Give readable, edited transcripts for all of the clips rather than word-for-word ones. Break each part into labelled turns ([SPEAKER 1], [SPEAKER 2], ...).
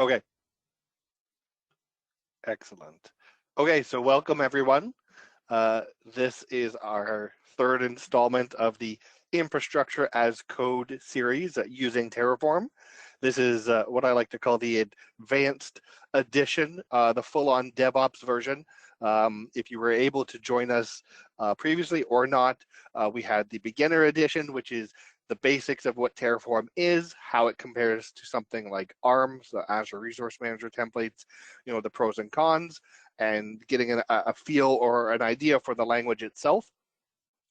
[SPEAKER 1] Okay. Excellent. Okay, so welcome everyone. This is our third installment of the Infrastructure as Code series using Terraform. This is what I like to call the advanced edition, the full-on DevOps version. If you were able to join us previously or not, we had the beginner edition, which is the basics of what Terraform is, how it compares to something like ARM, the Azure Resource Manager templates, you know, the pros and cons, and getting a feel or an idea for the language itself.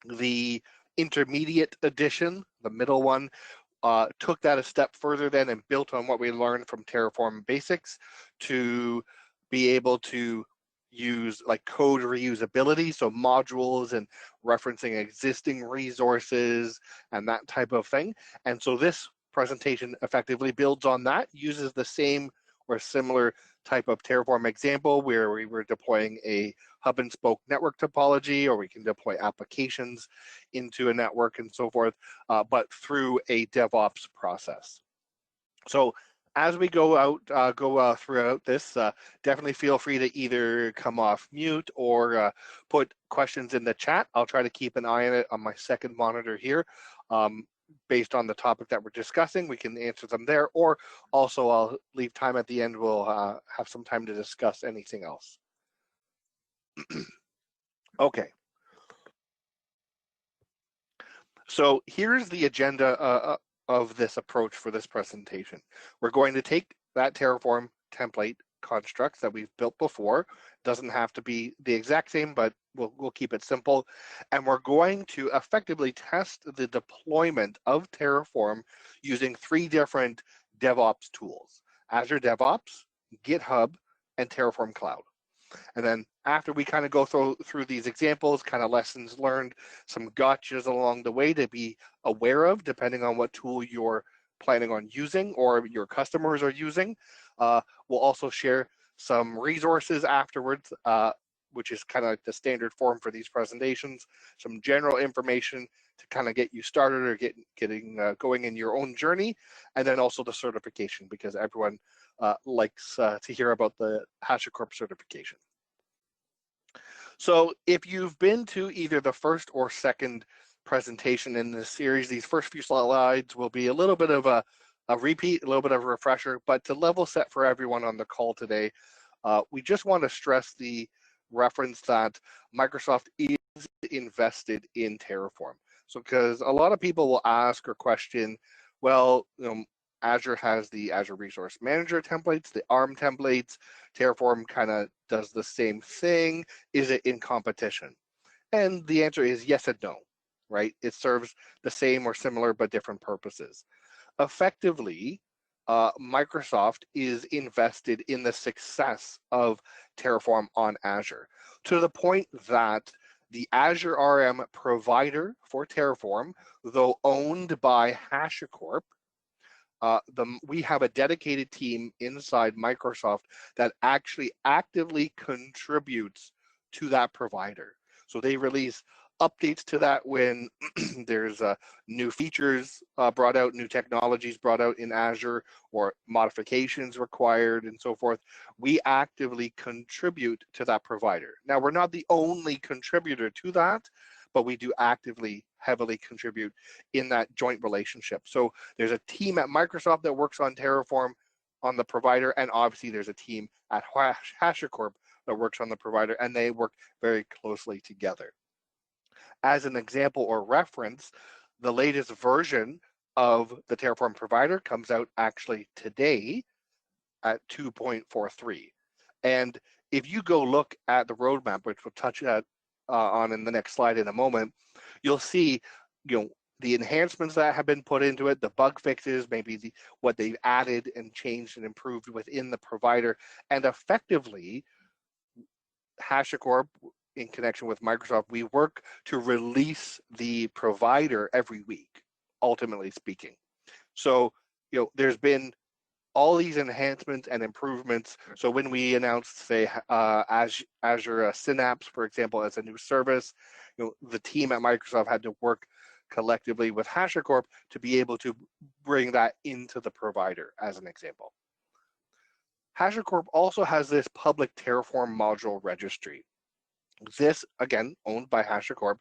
[SPEAKER 1] The intermediate edition, the middle one, took that a step further then and built on what we learned from Terraform Basics to be able to use like code reusability, so modules and referencing existing resources and that type of thing. And so this presentation effectively builds on that, uses the same or similar type of Terraform example where we were deploying a hub and spoke network topology, or we can deploy applications into a network and so forth, but through a DevOps process. So as we go out, throughout this, definitely feel free to either come off mute or put questions in the chat. I'll try to keep an eye on it on my second monitor here. Based on the topic that we're discussing, we can answer them there, or also I'll leave time at the end. We'll have some time to discuss anything else. Okay. So here's the agenda of this approach for this presentation. We're going to take that Terraform template constructs that we've built before. Doesn't have to be the exact same, but we'll keep it simple. And we're going to effectively test the deployment of Terraform using 3 different DevOps tools: Azure DevOps, GitHub, and Terraform Cloud. And then after we kind of go through these examples, kind of lessons learned, some gotchas along the way to be aware of, depending on what tool you're planning on using or your customers are using. We'll also share some resources afterwards, which is kind of like the standard form for these presentations, some general information to kind of get you started or getting going in your own journey, and then also the certification, because everyone likes to hear about the Hashicorp certification. So if you've been to either the first or second presentation in this series, these first few slides will be a little bit of a repeat, a little bit of a refresher, but to level set for everyone on the call today, we just want to stress the reference that Microsoft is invested in Terraform. So because a lot of people will ask or question, well, you know, Azure has the Azure Resource Manager templates, the ARM templates. Terraform kind of does the same thing. Is it in competition? And the answer is yes and no, right? It serves the same or similar but different purposes. Effectively, Microsoft is invested in the success of Terraform on Azure, to the point that the Azure RM provider for Terraform, though owned by Hashicorp, we have a dedicated team inside Microsoft that actually actively contributes to that provider. So they release updates to that when there's new features brought out, new technologies brought out in Azure, or modifications required and so forth. We actively contribute to that provider. Now, we're not the only contributor to that, but we do actively, heavily contribute in that joint relationship. So there's a team at Microsoft that works on Terraform on the provider, and obviously there's a team at Hashicorp that works on the provider, and they work very closely together. As an example or reference, the latest version of the Terraform provider comes out actually today at 2.43. And if you go look at the roadmap, which we'll touch on in the next slide in a moment, you'll see, you know, the enhancements that have been put into it, the bug fixes, maybe what they've added and changed and improved within the provider, and effectively, Hashicorp, in connection with Microsoft, we work to release the provider every week, ultimately speaking. So, you know, there's been all these enhancements and improvements. So when we announced, say, Azure Synapse, for example, as a new service, you know, the team at Microsoft had to work collectively with Hashicorp to be able to bring that into the provider, as an example. Hashicorp also has this public Terraform module registry. This, again, owned by Hashicorp.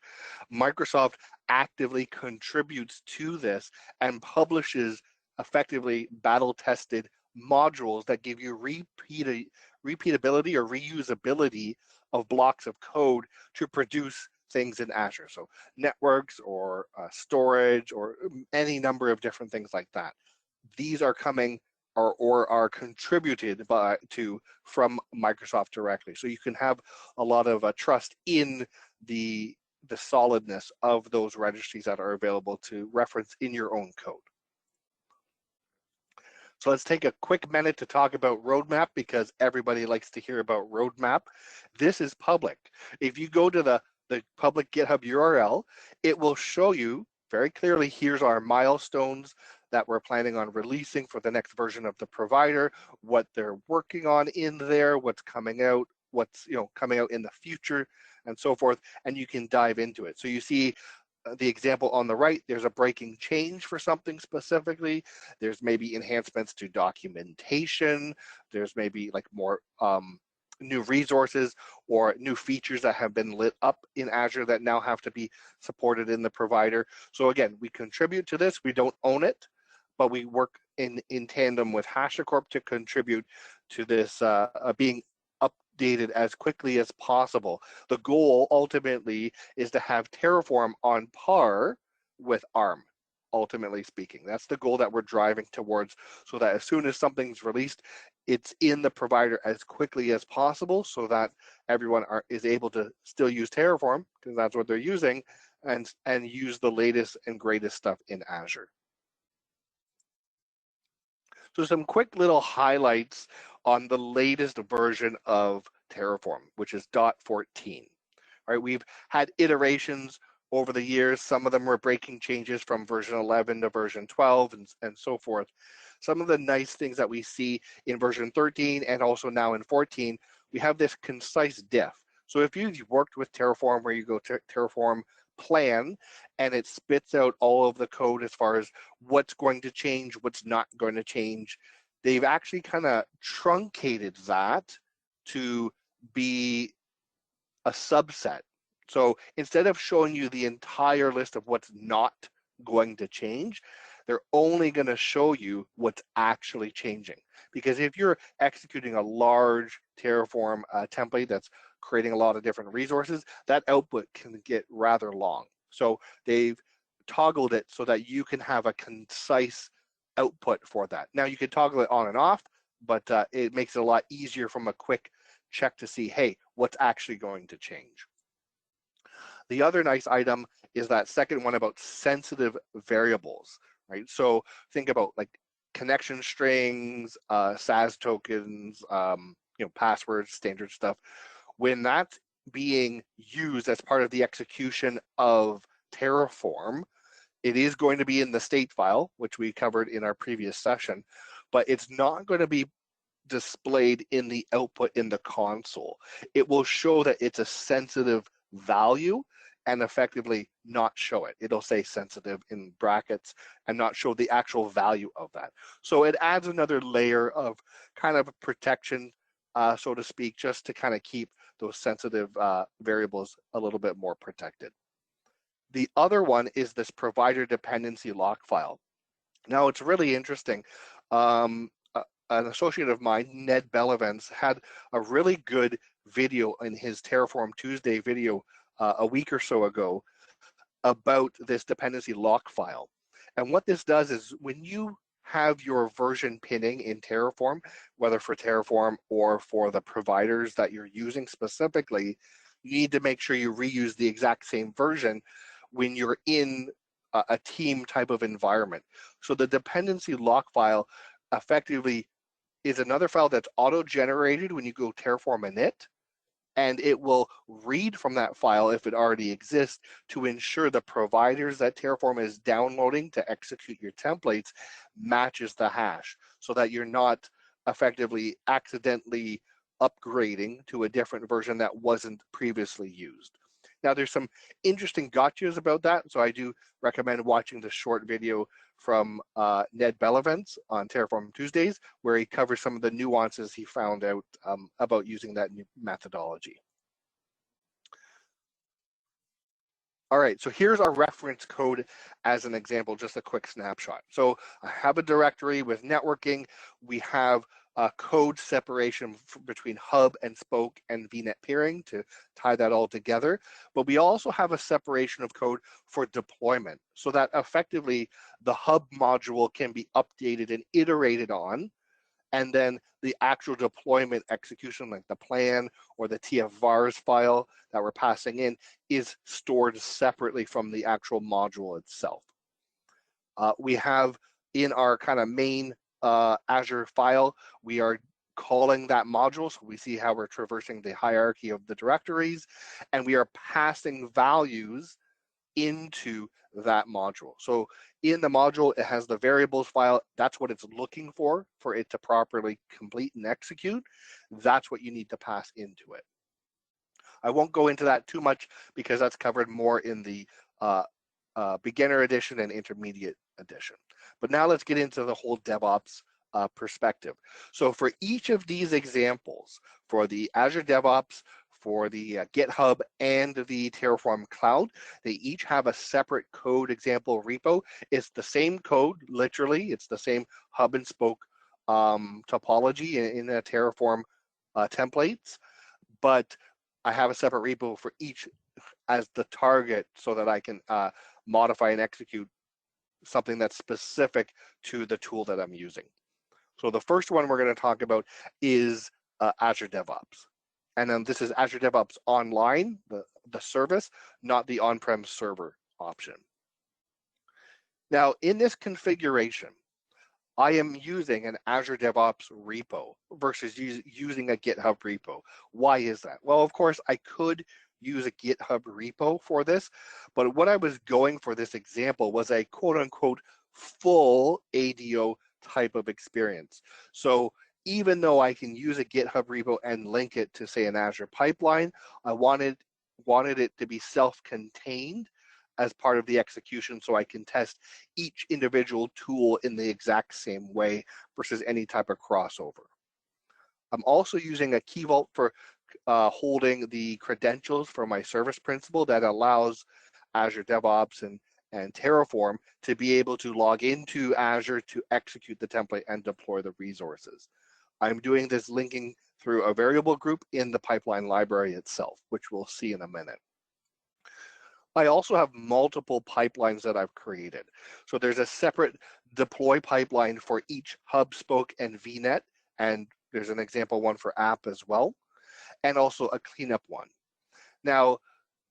[SPEAKER 1] Microsoft actively contributes to this and publishes effectively battle-tested modules that give you repeatability or reusability of blocks of code to produce things in Azure. So networks or storage or any number of different things like that. These are coming or are contributed from Microsoft directly. So you can have a lot of trust in the solidness of those registries that are available to reference in your own code. So let's take a quick minute to talk about roadmap, because everybody likes to hear about roadmap. This is public. If you go to the public GitHub URL, it will show you very clearly, here's our milestones that we're planning on releasing for the next version of the provider, what they're working on in there, what's coming out, what's coming out in the future, and so forth, and you can dive into it. So you see the example on the right, there's a breaking change for something specifically. There's maybe enhancements to documentation. There's maybe like more new resources or new features that have been lit up in Azure that now have to be supported in the provider. So again, we contribute to this. We don't own it, but we work in tandem with Hashicorp to contribute to this being updated as quickly as possible. The goal ultimately is to have Terraform on par with ARM, ultimately speaking. That's the goal that we're driving towards, so that as soon as something's released, it's in the provider as quickly as possible, so that everyone is able to still use Terraform, because that's what they're using, and use the latest and greatest stuff in Azure. So some quick little highlights on the latest version of Terraform, which is .14. All right, we've had iterations over the years. Some of them were breaking changes from version 11 to version 12 and so forth. Some of the nice things that we see in version 13 and also now in 14, we have this concise diff. So if you've worked with Terraform, where you go to Terraform plan and it spits out all of the code as far as what's going to change, what's not going to change, they've actually kind of truncated that to be a subset. So instead of showing you the entire list of what's not going to change, they're only going to show you what's actually changing. Because if you're executing a large Terraform template that's creating a lot of different resources, that output can get rather long. So they've toggled it so that you can have a concise output for that. Now you can toggle it on and off, but it makes it a lot easier from a quick check to see, hey, what's actually going to change. The other nice item is that second one about sensitive variables, right? So think about like connection strings, SAS tokens, passwords, standard stuff. When that's being used as part of the execution of Terraform, it is going to be in the state file, which we covered in our previous session, but it's not going to be displayed in the output in the console. It will show that it's a sensitive value and effectively not show it. It'll say sensitive in brackets and not show the actual value of that. So it adds another layer of kind of protection, so to speak, just to kind of keep those sensitive variables a little bit more protected. The other one is this provider dependency lock file. Now it's really interesting. An associate of mine, Ned Bellevance, had a really good video in his Terraform Tuesday video a week or so ago about this dependency lock file. And what this does is when you have your version pinning in Terraform, whether for Terraform or for the providers that you're using specifically, you need to make sure you reuse the exact same version when you're in a team type of environment. So the dependency lock file effectively is another file that's auto-generated when you go Terraform Init, and it will read from that file if it already exists to ensure the providers that Terraform is downloading to execute your templates matches the hash, so that you're not effectively accidentally upgrading to a different version that wasn't previously used. Now there's some interesting gotchas about that, so I do recommend watching the short video from Ned Bellavance on Terraform Tuesdays, where he covers some of the nuances he found out about using that new methodology. All right, so here's our reference code as an example, just a quick snapshot. So I have a directory with networking. We have a code separation between hub and spoke and VNet peering to tie that all together. But we also have a separation of code for deployment so that effectively the hub module can be updated and iterated on, and then the actual deployment execution, like the plan or the TF-vars file that we're passing in, is stored separately from the actual module itself. We have in our kind of main Azure file, we are calling that module, so we see how we're traversing the hierarchy of the directories, and we are passing values into that module. So in the module, it has the variables file. That's what it's looking for it to properly complete and execute. That's what you need to pass into it. I won't go into that too much because that's covered more in the beginner edition and intermediate edition. But now let's get into the whole DevOps perspective. So for each of these examples, for the Azure DevOps, for the GitHub and the Terraform Cloud, they each have a separate code example repo. It's the same code, literally. It's the same hub and spoke topology in the Terraform templates, but I have a separate repo for each as the target so that I can modify and execute something that's specific to the tool that I'm using. So the first one we're going to talk about is Azure DevOps. And then this is Azure DevOps Online, the service, not the on-prem server option. Now, in this configuration, I am using an Azure DevOps repo versus using a GitHub repo. Why is that? Well, of course, I could use a GitHub repo for this, but what I was going for this example was a quote-unquote full ADO type of experience. So even though I can use a GitHub repo and link it to, say, an Azure pipeline, I wanted it to be self-contained as part of the execution so I can test each individual tool in the exact same way versus any type of crossover. I'm also using a Key Vault for holding the credentials for my service principal that allows Azure DevOps and Terraform to be able to log into Azure to execute the template and deploy the resources. I'm doing this linking through a variable group in the pipeline library itself, which we'll see in a minute. I also have multiple pipelines that I've created. So there's a separate deploy pipeline for each hub, spoke, and VNet, and there's an example one for app as well, and also a cleanup one. Now,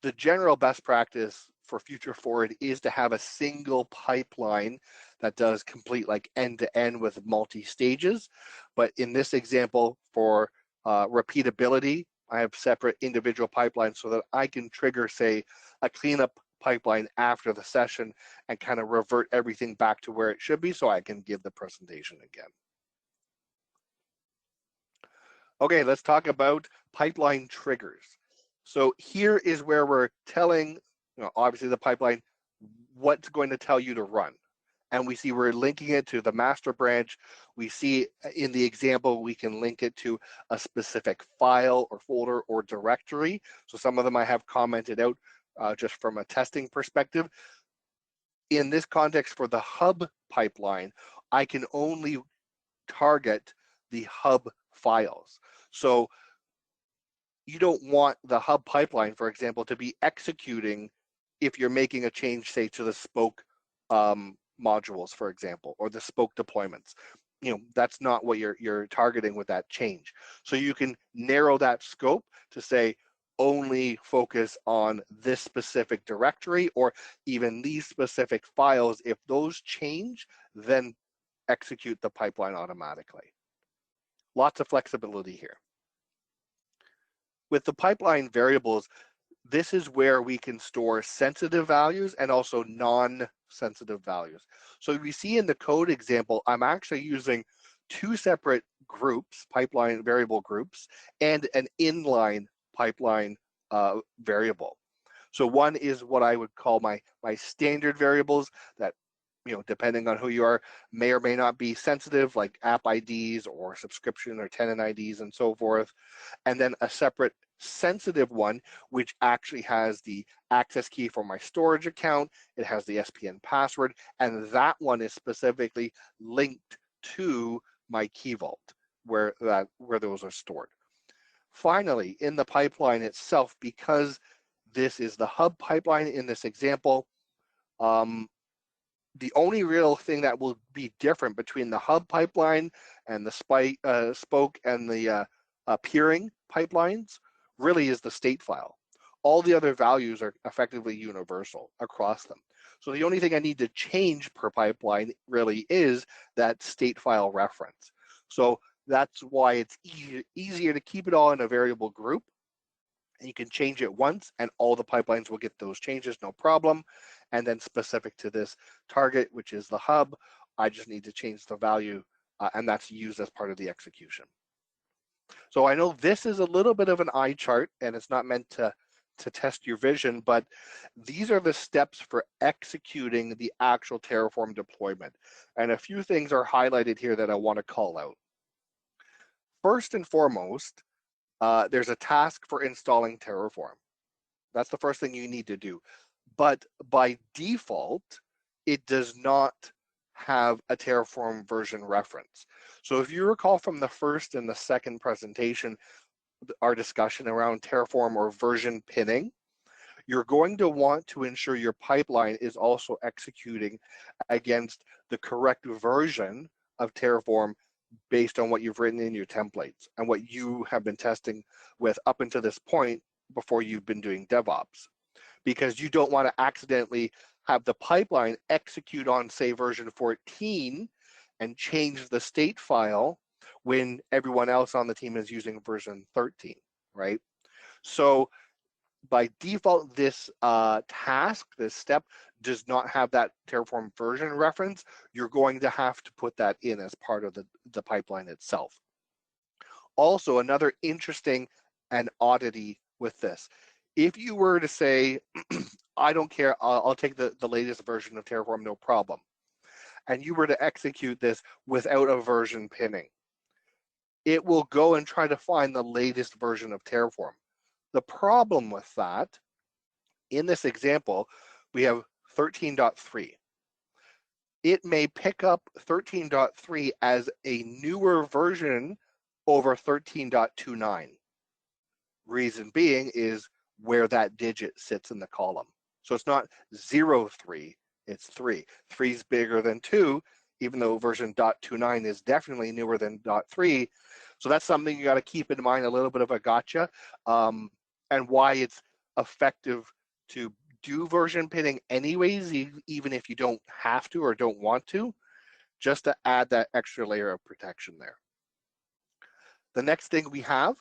[SPEAKER 1] the general best practice for future forward is to have a single pipeline that does complete like end-to-end with multi-stages. But in this example, for repeatability, I have separate individual pipelines so that I can trigger, say, a cleanup pipeline after the session and kind of revert everything back to where it should be so I can give the presentation again. Okay, let's talk about pipeline triggers. So here is where we're telling, obviously the pipeline, what's going to tell you to run. And we see we're linking it to the master branch. We see in the example, we can link it to a specific file or folder or directory. So some of them I have commented out just from a testing perspective. In this context for the hub pipeline, I can only target the hub files. So you don't want the hub pipeline, for example, to be executing if you're making a change, say, to the spoke modules, for example, or the spoke deployments. That's not what you're targeting with that change. So you can narrow that scope to say only focus on this specific directory or even these specific files. If those change, then execute the pipeline automatically. Lots of flexibility here. With the pipeline variables, this is where we can store sensitive values and also non-sensitive values. So we see in the code example, I'm actually using two separate groups, pipeline variable groups, and an inline pipeline variable. So one is what I would call my standard variables that depending on who you are, may or may not be sensitive, like app IDs or subscription or tenant IDs and so forth. And then a separate sensitive one, which actually has the access key for my storage account. It has the SPN password, and that one is specifically linked to my key vault where those are stored. Finally, in the pipeline itself, because this is the hub pipeline in this example, the only real thing that will be different between the hub pipeline and the spoke and the peering pipelines really is the state file. All the other values are effectively universal across them. So the only thing I need to change per pipeline really is that state file reference. So that's why it's easier to keep it all in a variable group. And you can change it once and all the pipelines will get those changes, no problem. And then specific to this target, which is the hub, I just need to change the value and that's used as part of the execution. So I know this is a little bit of an eye chart and it's not meant to test your vision, but these are the steps for executing the actual Terraform deployment. And a few things are highlighted here that I want to call out. First and foremost, there's a task for installing Terraform. That's the first thing you need to do. But by default, it does not have a Terraform version reference. So if you recall from the first and the second presentation, our discussion around Terraform or version pinning, you're going to want to ensure your pipeline is also executing against the correct version of Terraform based on what you've written in your templates and what you have been testing with up until this point before you've been doing DevOps. Because you don't want to accidentally have the pipeline execute on, say, version 14 and change the state file when everyone else on the team is using version 13, right? So by default, this task, this step, does not have that Terraform version reference. You're going to have to put that in as part of the pipeline itself. Also, another interesting and oddity with this, if you were to say, I don't care, I'll take the latest version of Terraform, no problem, and you were to execute this without a version pinning, it will go and try to find the latest version of Terraform. The problem with that, in this example, we have 13.3. It may pick up 13.3 as a newer version over 13.29. Reason being is where that digit sits in the column. So it's not 0.3, it's 3. 3 is bigger than 2, even though version .29 is definitely newer than .3. So that's something you got to keep in mind, a little bit of a gotcha, and why it's effective to do version pinning anyways, even if you don't have to or don't want to, just to add that extra layer of protection there. The next thing we have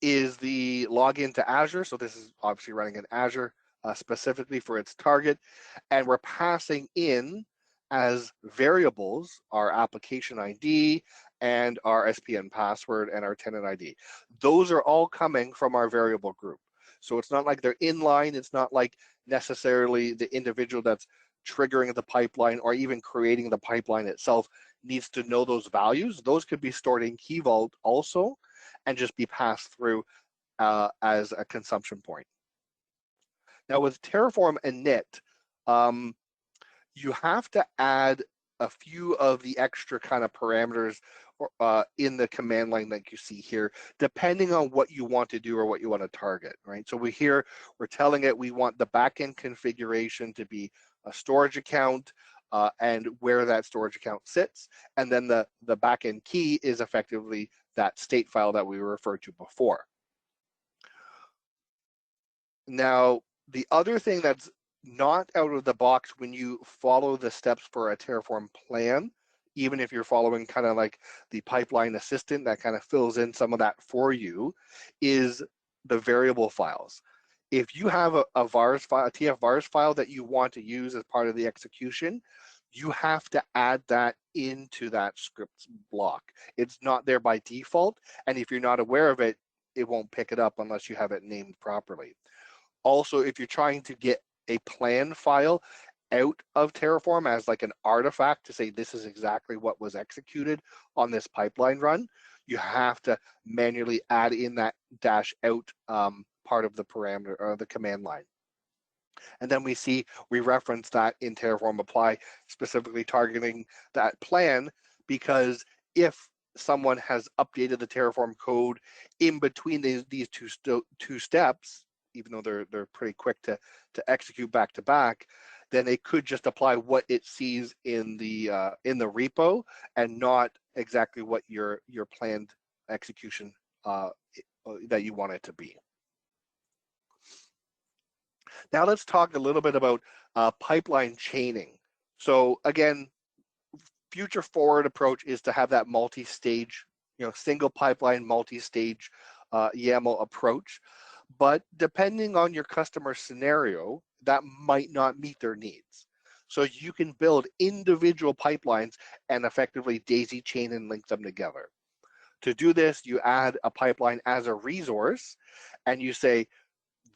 [SPEAKER 1] is the login to Azure. So this is obviously running in Azure specifically for its target. And we're passing in as variables our application ID and our SPN password and our tenant ID. Those are all coming from our variable group. So it's not like they're inline. It's not like necessarily the individual that's triggering the pipeline or even creating the pipeline itself needs to know those values. Those could be stored in Key Vault also and just be passed through as a consumption point. Now with Terraform Init, you have to add a few of the extra kind of parameters in the command line like you see here, depending on what you want to do or what you want to target, right? So we're telling it we want the backend configuration to be a storage account and where that storage account sits. And then the backend key is effectively that state file that we referred to before. Now, the other thing that's not out of the box when you follow the steps for a Terraform plan, even if you're following kind of like the pipeline assistant that kind of fills in some of that for you, is the variable files. If you have a vars file, a TF vars file that you want to use as part of the execution, you have to add that into that script block. It's not there by default, and if you're not aware of it, it won't pick it up unless you have it named properly. Also, if you're trying to get a plan file, out of Terraform as like an artifact to say this is exactly what was executed on this pipeline run, you have to manually add in that -out part of the parameter or the command line. And then we reference that in Terraform apply, specifically targeting that plan, because if someone has updated the Terraform code in between these two steps, even though they're pretty quick to execute back to back, then it could just apply what it sees in the repo and not exactly what your planned execution that you want it to be. Now let's talk a little bit about pipeline chaining. So again, future forward approach is to have that multi-stage, single pipeline, multi-stage YAML approach. But depending on your customer scenario, that might not meet their needs. So you can build individual pipelines and effectively daisy chain and link them together. To do this, you add a pipeline as a resource, and you say,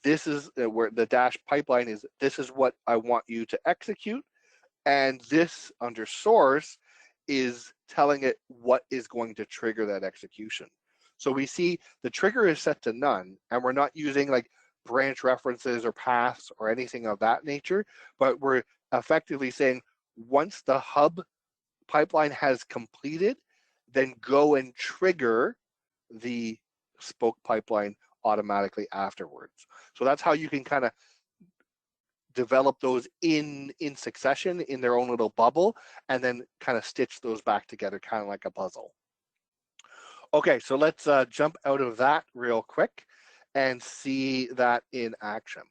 [SPEAKER 1] this is where the dash pipeline is, this is what I want you to execute. And this under source is telling it what is going to trigger that execution. So we see the trigger is set to none, and we're not using like branch references or paths or anything of that nature, but we're effectively saying once the hub pipeline has completed, then go and trigger the spoke pipeline automatically afterwards. So that's how you can kind of develop those in succession in their own little bubble, and then kind of stitch those back together, kind of like a puzzle. Okay, so let's jump out of that real quick and see that in action.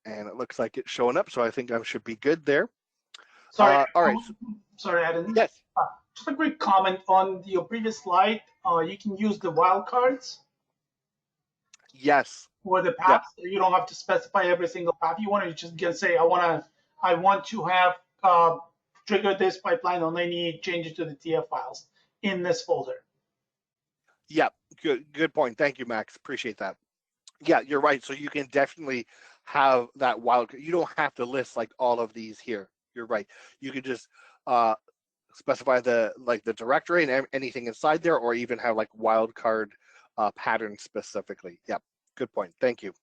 [SPEAKER 1] And it looks like it's showing up, so I think I should be good there.
[SPEAKER 2] Sorry.
[SPEAKER 1] All right.
[SPEAKER 2] Sorry, Adam.
[SPEAKER 1] Yes.
[SPEAKER 2] Just a quick comment on your previous slide. You can use the wildcards.
[SPEAKER 1] Yes.
[SPEAKER 2] For the paths, you don't have to specify every single path. You want to just say, I want to have trigger this pipeline on any changes to the TF files in this folder.
[SPEAKER 1] Yeah, good point. Thank you, Max. Appreciate that. Yeah, you're right. So you can definitely have that wildcard. You don't have to list like all of these here. You're right. You could just specify the directory and anything inside there, or even have like wildcard patterns specifically. Yep. Good point. Thank you.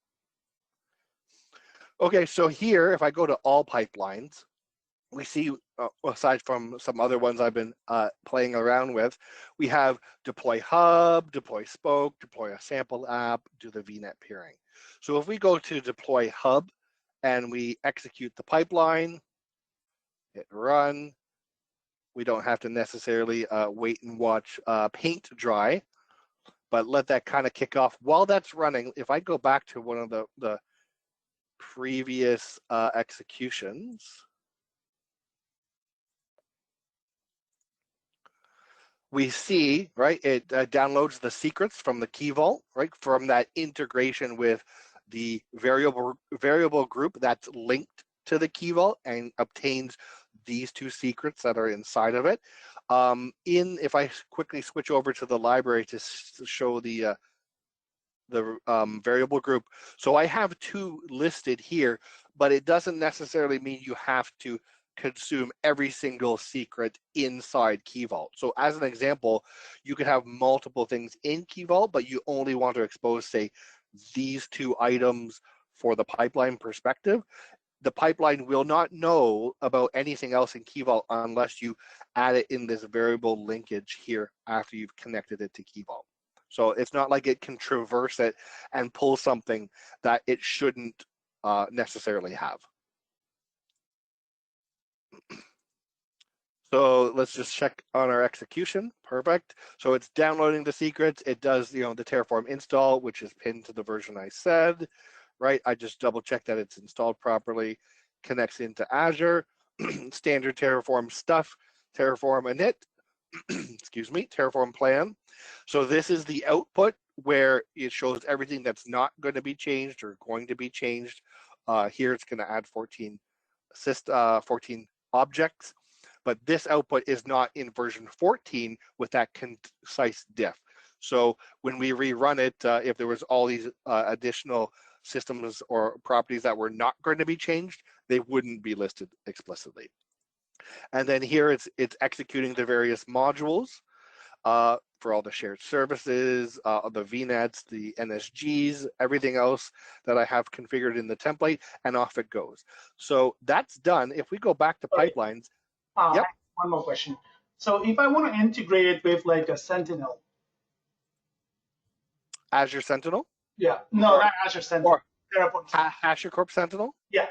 [SPEAKER 1] Okay, so here, if I go to all pipelines, we see, aside from some other ones I've been playing around with, we have deploy hub, deploy spoke, deploy a sample app, do the VNet peering. So if we go to deploy hub and we execute the pipeline, hit run, we don't have to necessarily wait and watch paint dry, but let that kind of kick off. While that's running, if I go back to one of the previous executions, we see, right, it downloads the secrets from the key vault, right, from that integration with the variable group that's linked to the key vault, and obtains these two secrets that are inside of it. If I quickly switch over to the library to show the variable group, so I have two listed here, but it doesn't necessarily mean you have to consume every single secret inside Key Vault. So as an example, you could have multiple things in Key Vault, but you only want to expose, say, these two items for the pipeline perspective. The pipeline will not know about anything else in Key Vault unless you add it in this variable linkage here after you've connected it to Key Vault. So it's not like it can traverse it and pull something that it shouldn't necessarily have. So let's just check on our execution. Perfect. So it's downloading the secrets. It does, the Terraform install, which is pinned to the version I said, right? I just double check that it's installed properly, connects into Azure, standard Terraform stuff, Terraform Init, excuse me, Terraform plan. So this is the output where it shows everything that's not going to be changed or going to be changed. Here it's going to add 14 objects, but this output is not in version 14 with that concise diff. So when we rerun it, if there was all these additional systems or properties that were not going to be changed, they wouldn't be listed explicitly. And then here it's executing the various modules for all the shared services, the VNets, the NSGs, everything else that I have configured in the template, and off it goes. So that's done. If we go back to pipelines, yep.
[SPEAKER 2] One more question. So if I want to integrate it with like a Sentinel.
[SPEAKER 1] Azure Sentinel?
[SPEAKER 2] Yeah, no, not Azure Sentinel.
[SPEAKER 1] Or
[SPEAKER 2] Terraform.
[SPEAKER 1] Hashicorp Sentinel?
[SPEAKER 2] Yeah.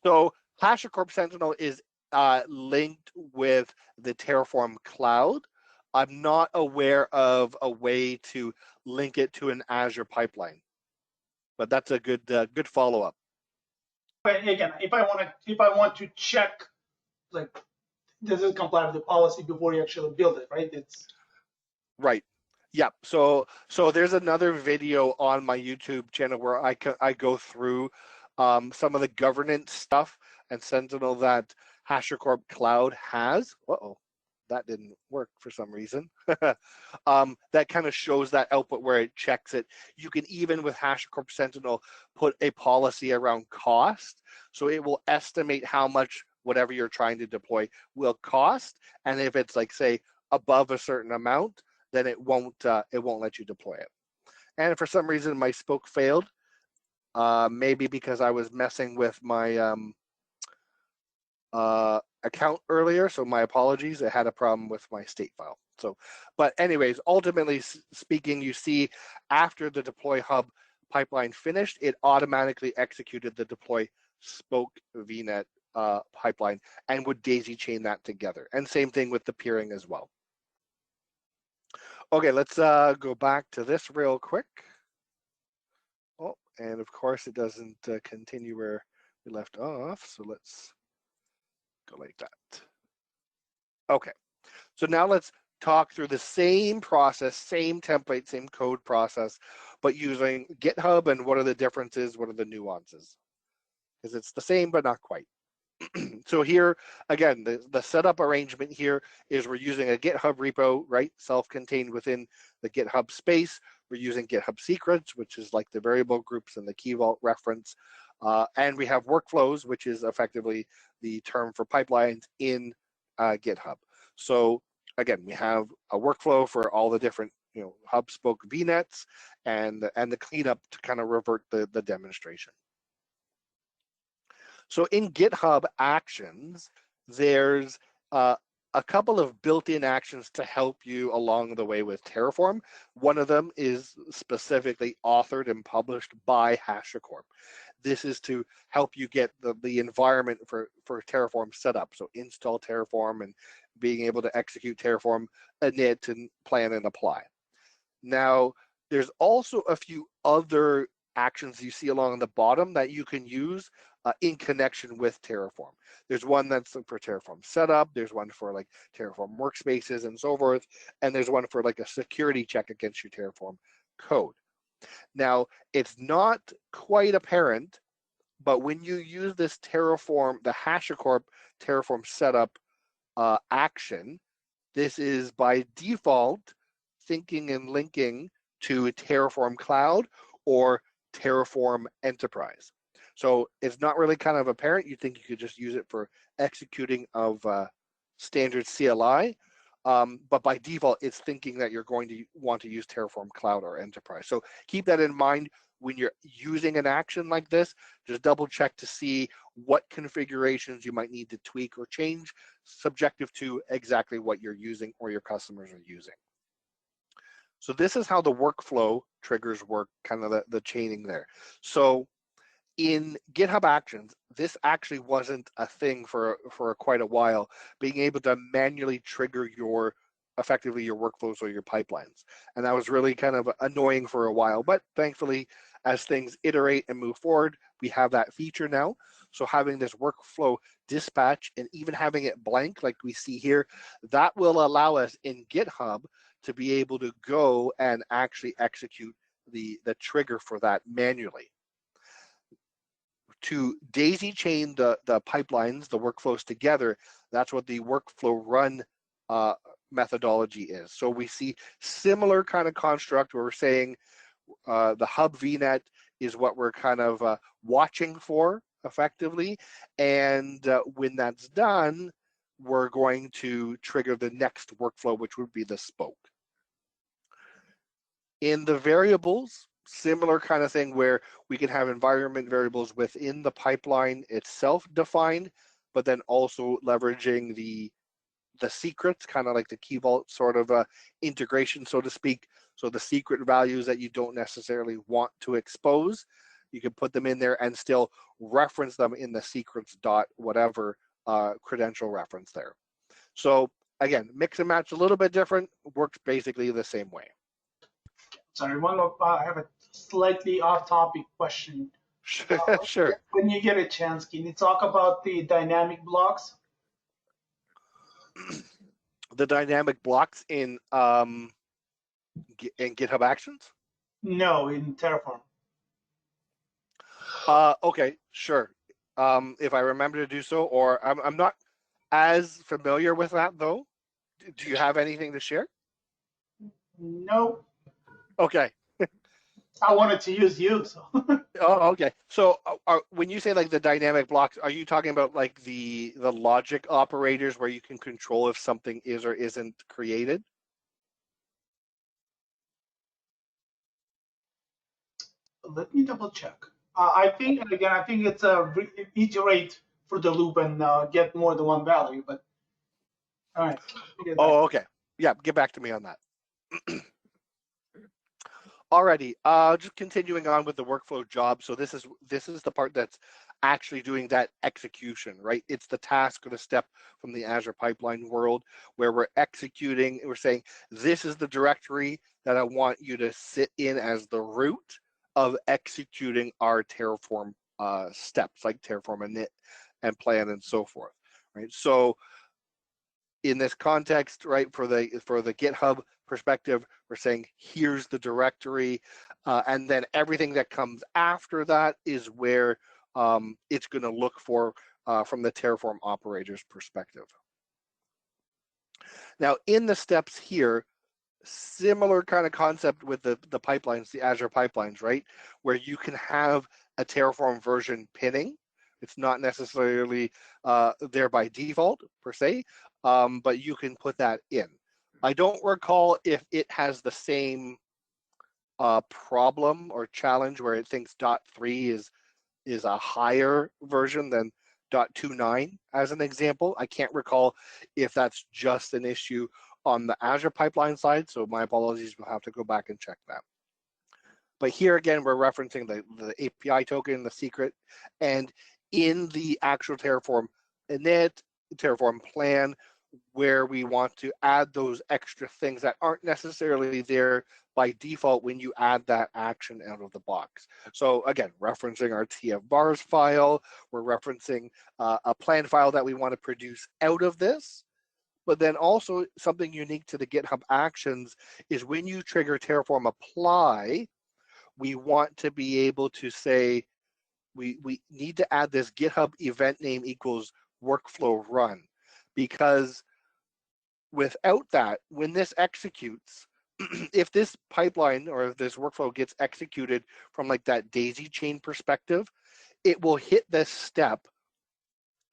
[SPEAKER 1] So Hashicorp Sentinel is linked with the Terraform Cloud. I'm not aware of a way to link it to an Azure pipeline, but that's a good good follow-up.
[SPEAKER 2] But again, if I want to check, like, does it comply with the policy before you actually build it, right? It's
[SPEAKER 1] right. Yep. So there's another video on my YouTube channel where I go through some of the governance stuff and Sentinel that Hashicorp Cloud has. Uh-oh, that didn't work for some reason. That kind of shows that output where it checks it. You can even with Hashicorp Sentinel put a policy around cost. So it will estimate how much whatever you're trying to deploy will cost. And if it's like, say, above a certain amount, then it won't let you deploy it. And for some reason, my spoke failed. Maybe because I was messing with my account earlier, so my apologies. It had a problem with my state file. So, but anyways, ultimately speaking, you see after the deploy hub pipeline finished, it automatically executed the deploy spoke VNet pipeline and would daisy chain that together. And same thing with the peering as well. Okay, let's go back to this real quick. Oh, and of course it doesn't continue where we left off. So let's go like that. Okay, so now let's talk through the same process, same template, same code process, but using GitHub and what are the differences, what are the nuances? Because it's the same, but not quite. So here, again, the setup arrangement here is we're using a GitHub repo, right? Self-contained within the GitHub space. We're using GitHub secrets, which is like the variable groups and the key vault reference. And we have workflows, which is effectively the term for pipelines in GitHub. So again, we have a workflow for all the different, hub spoke VNets and the cleanup to kind of revert the demonstration. So in GitHub Actions, there's a couple of built-in actions to help you along the way with Terraform. One of them is specifically authored and published by Hashicorp. This is to help you get the environment for Terraform set up. So install Terraform and being able to execute Terraform init and plan and apply. Now, there's also a few other actions you see along the bottom that you can use in connection with Terraform. There's one that's for Terraform setup, there's one for like Terraform workspaces and so forth, and there's one for like a security check against your Terraform code. Now, it's not quite apparent, but when you use this Terraform, the Hashicorp Terraform setup action, this is by default syncing and linking to Terraform Cloud or Terraform Enterprise. So it's not really kind of apparent. You think you could just use it for executing of standard CLI, but by default, it's thinking that you're going to want to use Terraform Cloud or Enterprise. So keep that in mind when you're using an action like this. Just double check to see what configurations you might need to tweak or change subjective to exactly what you're using or your customers are using. So this is how the workflow triggers work, kind of the chaining there. So in GitHub Actions, this actually wasn't a thing for quite a while, being able to manually trigger effectively your workflows or your pipelines. And that was really kind of annoying for a while, but thankfully, as things iterate and move forward, we have that feature now. So having this workflow dispatch and even having it blank like we see here, that will allow us in GitHub to be able to go and actually execute the trigger for that manually. To daisy chain the pipelines, the workflows together, that's what the workflow run methodology is. So we see similar kind of construct where we're saying The hub VNet is what we're kind of watching for effectively. And when that's done, we're going to trigger the next workflow, which would be the spoke. In the variables, similar kind of thing where we can have environment variables within the pipeline itself defined, but then also leveraging the secrets, kind of like the key vault sort of integration, so to speak. So the secret values that you don't necessarily want to expose, you can put them in there and still reference them in the secrets dot whatever credential reference there. So again, mix and match a little bit different, works basically the same way.
[SPEAKER 2] Sorry, I have a slightly off-topic question.
[SPEAKER 1] Sure.
[SPEAKER 2] When you get a chance, can you talk about the dynamic blocks?
[SPEAKER 1] The dynamic blocks in GitHub Actions?
[SPEAKER 2] No, in Terraform.
[SPEAKER 1] Okay, sure. If I remember to do so, or I'm not as familiar with that though. Do you have anything to share?
[SPEAKER 2] No.
[SPEAKER 1] Okay.
[SPEAKER 2] I wanted to use you, so.
[SPEAKER 1] Oh, okay. So when you say like the dynamic blocks, are you talking about like the logic operators where you can control if something is or isn't created?
[SPEAKER 2] Let me double check. I think, and again, I think it's a iterate for the loop and get more than one value, but all right.
[SPEAKER 1] Oh, okay. Yeah, get back to me on that. Alrighty, just continuing on with the workflow job. So this is the part that's actually doing that execution, right? It's the task or the step from the Azure pipeline world where we're executing, we're saying, this is the directory that I want you to sit in as the root of executing our Terraform steps, like Terraform Init and plan and so forth, right? So in this context, right, for the GitHub perspective, we're saying here's the directory, and then everything that comes after that is where it's going to look for from the Terraform operators perspective. Now, in the steps here, similar kind of concept with the pipelines, the Azure pipelines, right, where you can have a Terraform version pinning. It's not necessarily there by default per se, but you can put that in. I don't recall if it has the same problem or challenge where it thinks .3 is a higher version than .29 as an example. I can't recall if that's just an issue on the Azure pipeline side, so my apologies, we'll have to go back and check that. But here again, we're referencing the API token, the secret, and in the actual Terraform Init, Terraform plan, where we want to add those extra things that aren't necessarily there by default when you add that action out of the box. So again, referencing our TF bars file, we're referencing a plan file that we want to produce out of this. But then also something unique to the GitHub Actions is when you trigger Terraform apply, we want to be able to say, we need to add this GitHub event name equals workflow run, because without that, when this executes, if this pipeline or if this workflow gets executed from like that daisy chain perspective, it will hit this step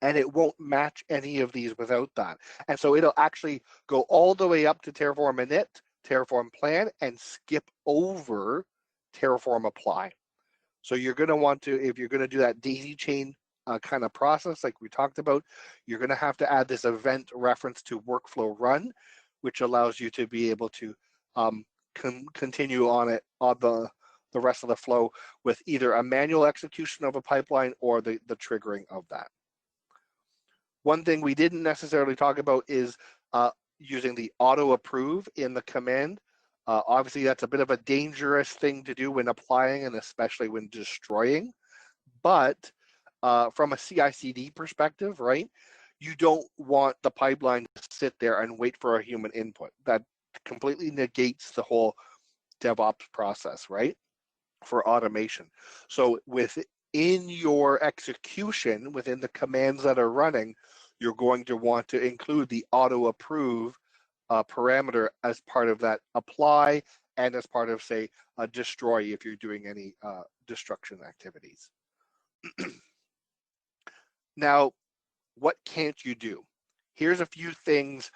[SPEAKER 1] and it won't match any of these without that. And so it'll actually go all the way up to Terraform Init, Terraform Plan, and skip over Terraform Apply. So you're going to want to, if you're going to do that daisy chain kind of process like we talked about, you're going to have to add this event reference to workflow run, which allows you to be able to continue on it on the rest of the flow with either a manual execution of a pipeline or the triggering of that. One thing we didn't necessarily talk about is using the auto approve in the command. Obviously, that's a bit of a dangerous thing to do when applying and especially when destroying. But from a CI/CD perspective, right, you don't want the pipeline to sit there and wait for a human input. That completely negates the whole DevOps process, right, for automation. So within your execution, within the commands that are running, you're going to want to include the auto approve parameter as part of that apply and as part of, say, a destroy if you're doing any destruction activities. Now, what can't you do? Here's a few things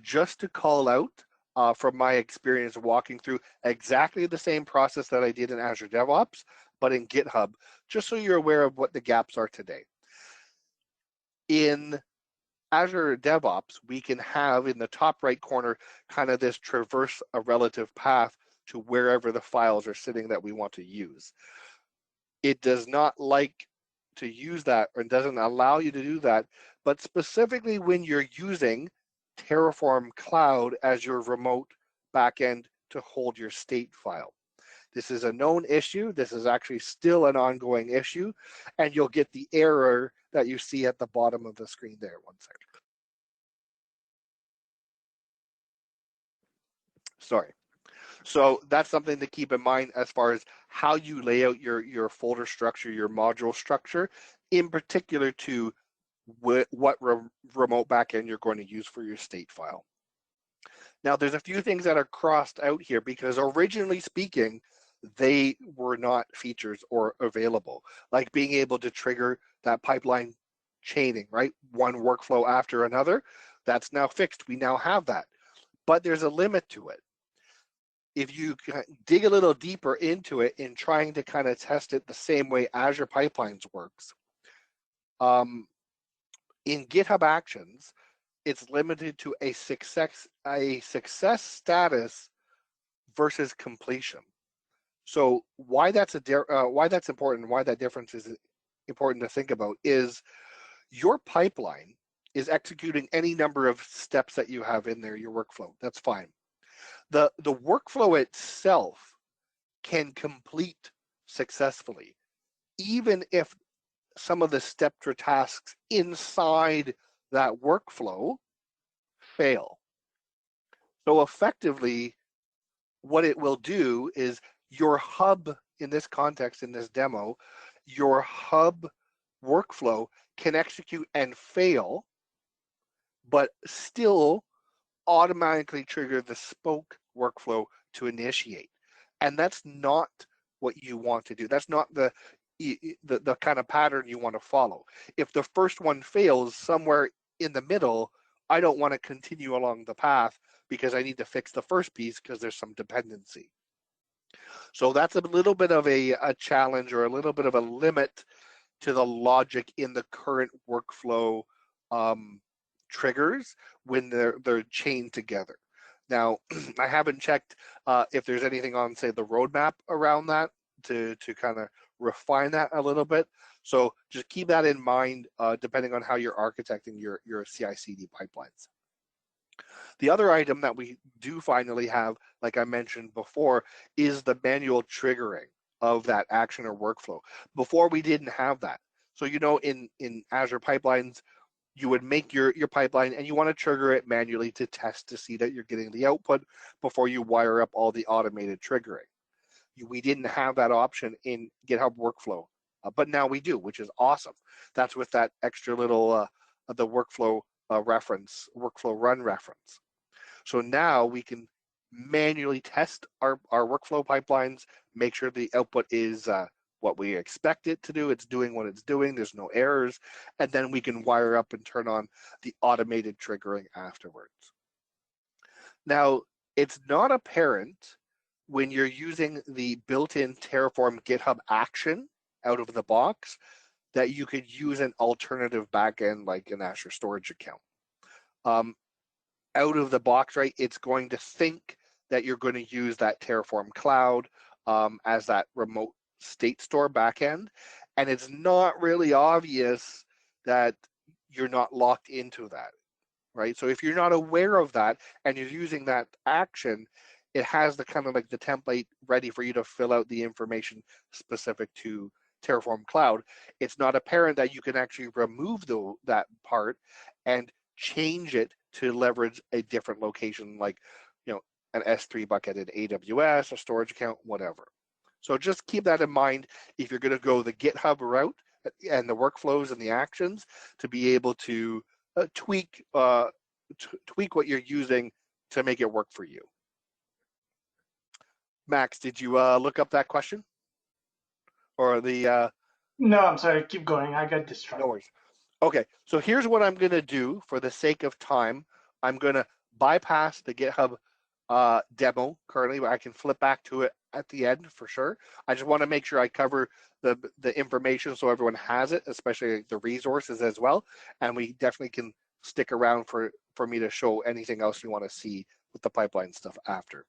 [SPEAKER 1] just to call out from my experience walking through exactly the same process that I did in Azure DevOps, but in GitHub, just so you're aware of what the gaps are today. In Azure DevOps, we can have in the top right corner kind of this traverse a relative path to wherever the files are sitting that we want to use. It does not like to use that, or doesn't allow you to do that, but specifically when you're using Terraform Cloud as your remote backend to hold your state file. This is a known issue. This is actually still an ongoing issue, and you'll get the error that you see at the bottom of the screen there. One second. Sorry. So that's something to keep in mind as far as how you lay out your folder structure, your module structure, in particular to what remote backend you're going to use for your state file. Now, there's a few things that are crossed out here because originally speaking, they were not features or available, like being able to trigger that pipeline chaining, right? One workflow after another. That's now fixed. We now have that, but there's a limit to it. If you dig a little deeper into it in trying to kind of test it the same way Azure Pipelines works, in GitHub Actions, it's limited to a success status versus completion. So why that's important, why that difference is important to think about is your pipeline is executing any number of steps that you have in there, your workflow. That's fine. The workflow itself can complete successfully, even if some of the steps or tasks inside that workflow fail. So effectively, what it will do is your hub, in this context, in this demo, your hub workflow can execute and fail, but still automatically trigger the spoke workflow to initiate. And that's not what you want to do. That's not the kind of pattern you want to follow. If the first one fails somewhere in the middle, I don't want to continue along the path because I need to fix the first piece because there's some dependency. So that's a little bit of a challenge or a little bit of a limit to the logic in the current workflow triggers when they're chained together. Now, I haven't checked if there's anything on, say, the roadmap around that to kind of refine that a little bit. So just keep that in mind depending on how you're architecting your CI/CD pipelines. The other item that we do finally have, like I mentioned before, is the manual triggering of that action or workflow. Before, we didn't have that. So, you know, in Azure Pipelines, you would make your pipeline and you want to trigger it manually to test to see that you're getting the output before you wire up all the automated triggering. We didn't have that option in GitHub Workflow, but now we do, which is awesome. That's with that extra little, the workflow reference, workflow run reference. So now we can manually test our workflow pipelines, make sure the output is what we expect it to do. It's doing what it's doing. There's no errors. And then we can wire up and turn on the automated triggering afterwards. Now, it's not apparent when you're using the built-in Terraform GitHub action out of the box that you could use an alternative backend like an Azure storage account. Out of the box, right, it's going to think that you're going to use that Terraform Cloud as that remote state store backend, and it's not really obvious that you're not locked into that, right? So if you're not aware of that and you're using that action, it has the kind of like the template ready for you to fill out the information specific to Terraform Cloud. It's not apparent that you can actually remove that part and change it to leverage a different location, like, you know, an S3 bucket in AWS, a storage account, whatever. So just keep that in mind if you're going to go the GitHub route and the workflows and the actions to be able to tweak what you're using to make it work for you. Max, did you look up that question? Or the,
[SPEAKER 2] No, I'm sorry. Keep going. I got
[SPEAKER 1] no
[SPEAKER 2] distracted.
[SPEAKER 1] worries. Okay, so here's what I'm gonna do for the sake of time. I'm gonna bypass the GitHub demo currently, but I can flip back to it at the end for sure. I just wanna make sure I cover the information so everyone has it, especially the resources as well. And we definitely can stick around for me to show anything else you wanna see with the pipeline stuff after.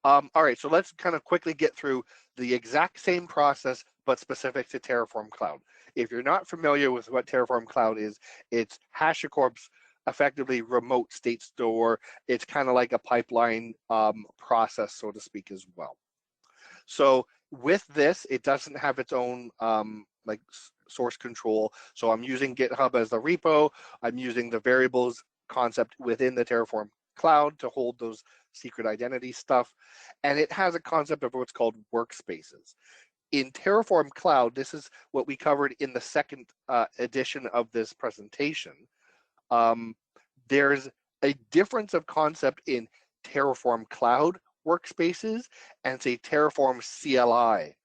[SPEAKER 1] All right, so let's kind of quickly get through the exact same process, but specific to Terraform Cloud. If you're not familiar with what Terraform Cloud is, it's Hashicorp's effectively remote state store. It's kind of like a pipeline process, so to speak, as well. So with this, it doesn't have its own like source control. So I'm using GitHub as the repo. I'm using the variables concept within the Terraform Cloud to hold those secret identity stuff. And it has a concept of what's called workspaces. In Terraform Cloud, this is what we covered in the second edition of this presentation. There's a difference of concept in Terraform Cloud workspaces and say Terraform CLI,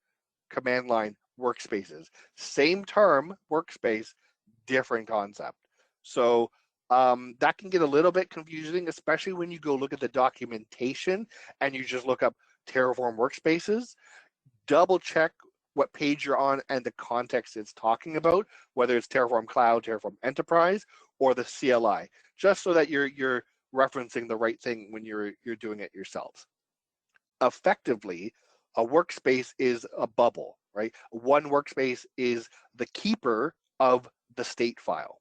[SPEAKER 1] command line workspaces. Same term, workspace, different concept. So that can get a little bit confusing, especially when you go look at the documentation and you just look up Terraform workspaces. Double check what page you're on and the context it's talking about, whether it's Terraform Cloud, Terraform Enterprise, or the CLI, just so that you're referencing the right thing when you're doing it yourselves. Effectively, a workspace is a bubble, right? One workspace is the keeper of the state file.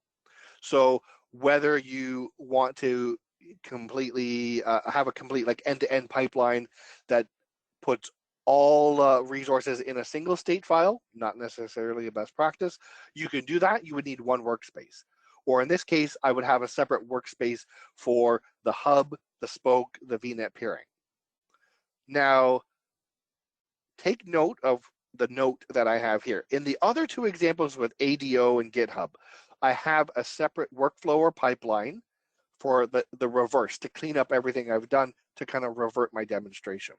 [SPEAKER 1] So whether you want to completely have a complete like end-to-end pipeline that puts all resources in a single state file, not necessarily a best practice, you can do that. You would need one workspace. Or in this case, I would have a separate workspace for the hub, the spoke, the VNet peering. Now, take note of the note that I have here. In the other two examples with ADO and GitHub, I have a separate workflow or pipeline for the reverse to clean up everything I've done to kind of revert my demonstration.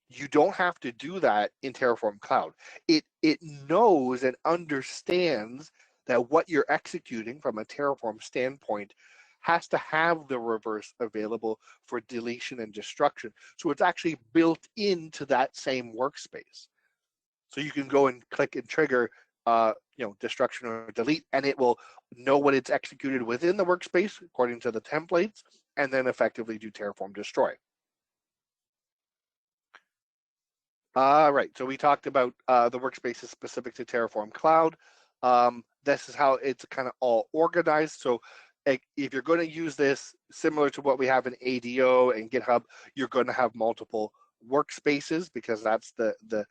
[SPEAKER 1] You don't have to do that in Terraform Cloud. It knows and understands that what you're executing from a Terraform standpoint has to have the reverse available for deletion and destruction. So it's actually built into that same workspace. So you can go and click and trigger destruction or delete, and it will know what it's executed within the workspace according to the templates, and then effectively do Terraform destroy. Right, so we talked about the workspaces specific to Terraform Cloud. This is how it's kind of all organized. So if you're going to use this similar to what we have in ADO and GitHub, you're going to have multiple workspaces because that's the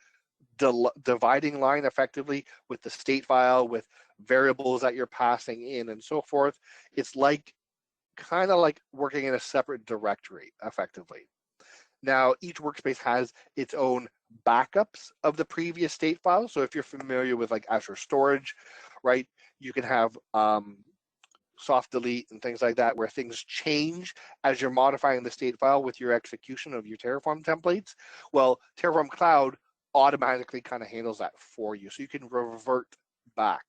[SPEAKER 1] dividing line effectively with the state file, with variables that you're passing in and so forth. It's like kind of like working in a separate directory effectively. Now, each workspace has its own backups of the previous state file. So if you're familiar with like Azure Storage, right, you can have soft delete and things like that where things change as you're modifying the state file with your execution of your Terraform templates. Well, Terraform Cloud automatically kind of handles that for you. So you can revert back.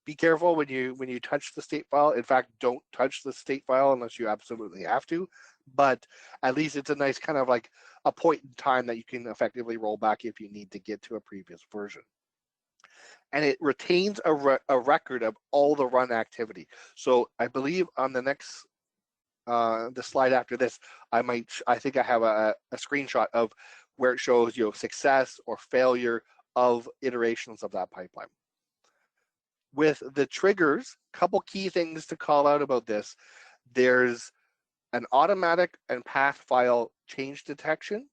[SPEAKER 1] Be careful when you touch the state file. In fact, don't touch the state file unless you absolutely have to. But at least it's a nice kind of like a point in time that you can effectively roll back if you need to get to a previous version. And it retains a record of all the run activity. So I believe on the next the slide after this, I think I have a screenshot of where it shows success or failure of iterations of that pipeline. With the triggers, a couple key things to call out about this. There's an automatic and path file change detection,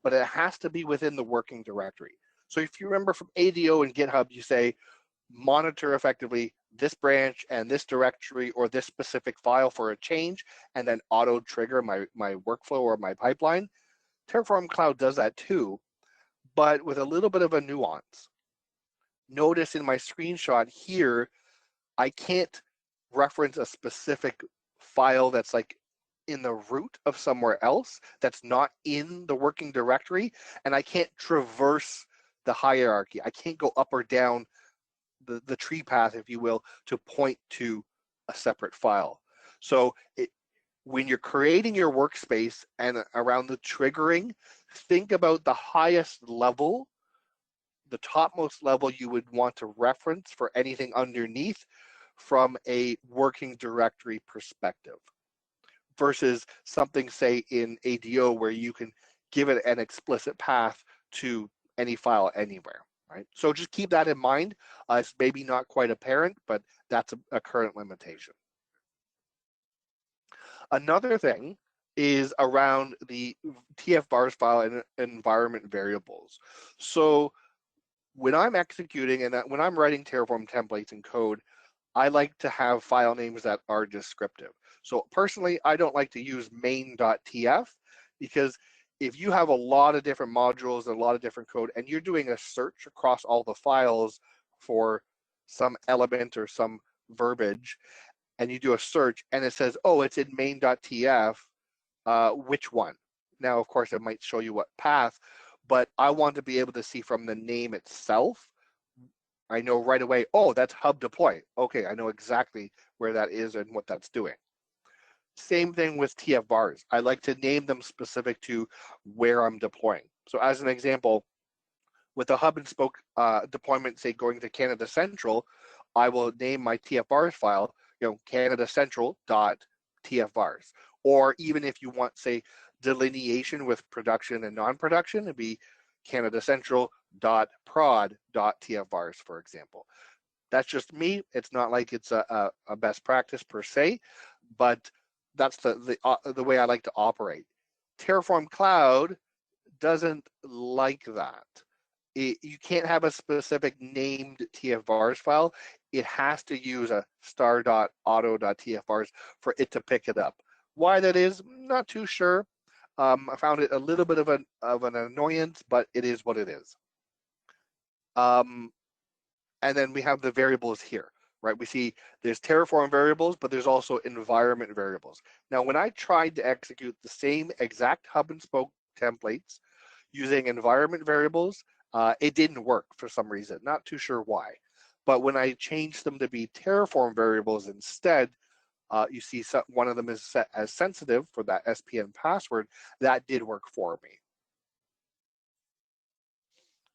[SPEAKER 1] but it has to be within the working directory. So if you remember from ADO and GitHub, you say, monitor effectively this branch and this directory or this specific file for a change, and then auto trigger my workflow or my pipeline. Terraform Cloud does that too, but with a little bit of a nuance. Notice in my screenshot here, I can't reference a specific file that's like in the root of somewhere else that's not in the working directory, and I can't traverse the hierarchy. I can't go up or down the tree path, if you will, to point to a separate file. So when you're creating your workspace and around the triggering, think about the highest level, the topmost level you would want to reference for anything underneath from a working directory perspective versus something, say, in ADO where you can give it an explicit path to any file anywhere, right? So just keep that in mind. It's maybe not quite apparent, but that's a current limitation. Another thing is around the TF-vars file and environment variables. So when I'm executing and when I'm writing Terraform templates and code, I like to have file names that are descriptive. So personally, I don't like to use main.tf because if you have a lot of different modules and a lot of different code and you're doing a search across all the files for some element or some verbiage, and you do a search and it says, oh, it's in main.tf, which one? Now, of course, it might show you what path, but I want to be able to see from the name itself. I know right away, oh, that's hub deploy. Okay, I know exactly where that is and what that's doing. Same thing with TF-vars. I like to name them specific to where I'm deploying. So as an example, with a hub and spoke deployment, say going to Canada Central, I will name my TF-vars file, Canada Central.tf-vars. Or even if you want, say, delineation with production and non-production, it'd be Canada Central.prod.tf-vars, for example. That's just me. It's not like it's a best practice per se, but that's the way I like to operate. Terraform Cloud doesn't like that. You can't have a specific named TF-vars file. It has to use a star.auto.tf-vars for it to pick it up. Why that is, not too sure. I found it a little bit of an annoyance, but it is what it is. And then we have the variables here, right? We see there's Terraform variables, but there's also environment variables. Now, when I tried to execute the same exact hub and spoke templates using environment variables, it didn't work for some reason. Not too sure why. But when I changed them to be Terraform variables instead, you see one of them is set as sensitive for that SPN password. That did work for me.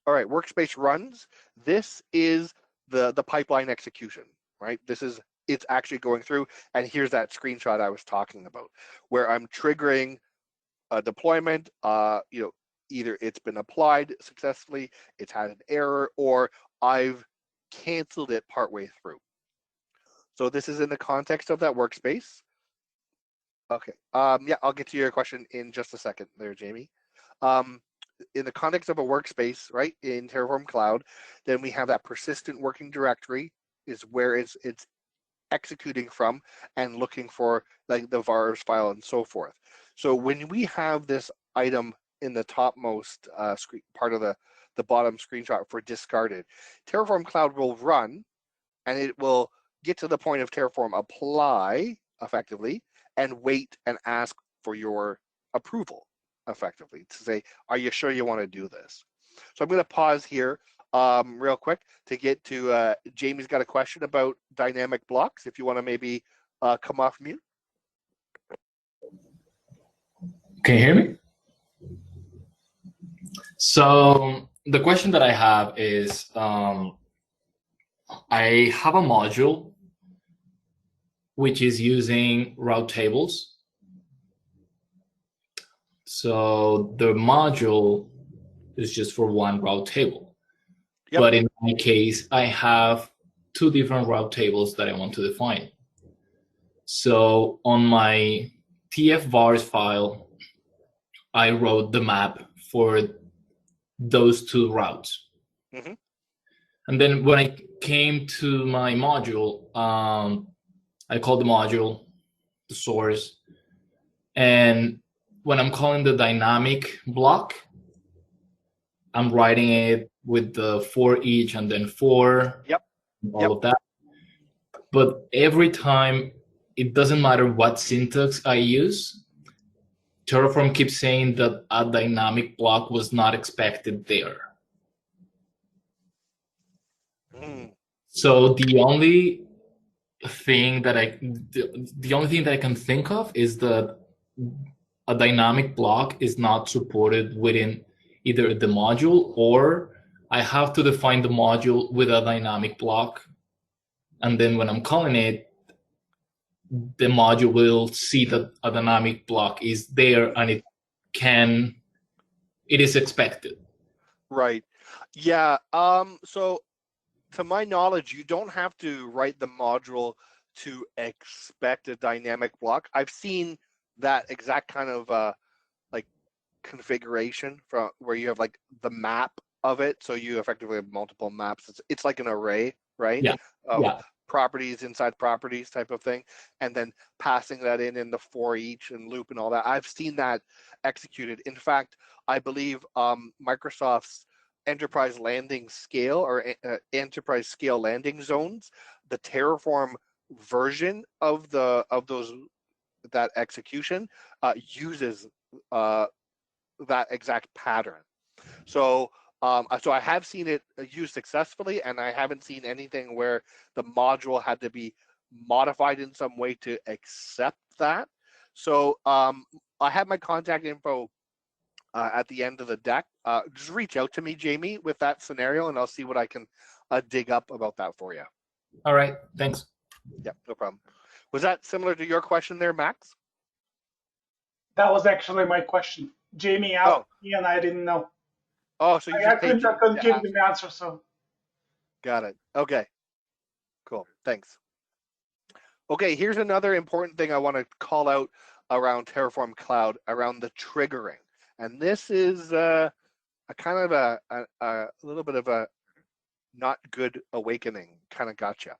[SPEAKER 1] All right, workspace runs. This is the pipeline execution, right? It's actually going through, and here's that screenshot I was talking about, where I'm triggering a deployment. Either it's been applied successfully, it's had an error, or I've canceled it partway through. So this is in the context of that workspace. Okay. Yeah, I'll get to your question in just a second there, Jamie. In the context of a workspace, right, in Terraform Cloud, then we have that persistent working directory is where it's executing from and looking for like the vars file and so forth. So when we have this item in the topmost part of the bottom screenshot for discarded, Terraform Cloud will run and it will get to the point of Terraform apply effectively and wait and ask for your approval effectively to say, are you sure you want to do this? So I'm going to pause here real quick to get to Jamie's got a question about dynamic blocks. If you want to maybe come off mute.
[SPEAKER 3] Can you hear me? So the question that I have is, I have a module which is using route tables. So the module is just for one route table. Yep. But in my case, I have two different route tables that I want to define. So on my TF-vars file, I wrote the map for those two routes. Mm-hmm. And then when I came to my module, I called the module the source. And when I'm calling the dynamic block, I'm writing it with the for each and then for,
[SPEAKER 1] yep.
[SPEAKER 3] all of that. But every time it doesn't matter what syntax I use. Terraform keeps saying that a dynamic block was not expected there. So the only thing that I can think of is that a dynamic block is not supported within either the module, or I have to define the module with a dynamic block, and then when I'm calling it, the module will see that a dynamic block is there, and it is expected.
[SPEAKER 1] Right. Yeah. So to my knowledge, you don't have to write the module to expect a dynamic block. I've seen that exact kind of like configuration from where you have like the map of it. So you effectively have multiple maps. It's like an array, right?
[SPEAKER 3] Yeah.
[SPEAKER 1] Of
[SPEAKER 3] Yeah.
[SPEAKER 1] properties inside properties type of thing, and then passing that in the for each and loop and all that. I've seen that executed. In fact, I believe Microsoft's enterprise landing scale or enterprise scale landing zones, the Terraform version of that execution uses that exact pattern. So I have seen it used successfully, and I haven't seen anything where the module had to be modified in some way to accept that. So I have my contact info at the end of the deck. Just reach out to me, Jamie, with that scenario, and I'll see what I can dig up about that for you.
[SPEAKER 3] All right, thanks.
[SPEAKER 1] Yeah, no problem. Was that similar to your question there, Max?
[SPEAKER 2] That was actually my question. Jamie asked me, and I didn't know.
[SPEAKER 1] Oh, so
[SPEAKER 2] I couldn't give him the answer. So.
[SPEAKER 1] Got it. Okay. Cool. Thanks. Okay, here's another important thing I want to call out around Terraform Cloud, around the triggering. And this is a kind of a little bit of a not good awakening, kind of gotcha.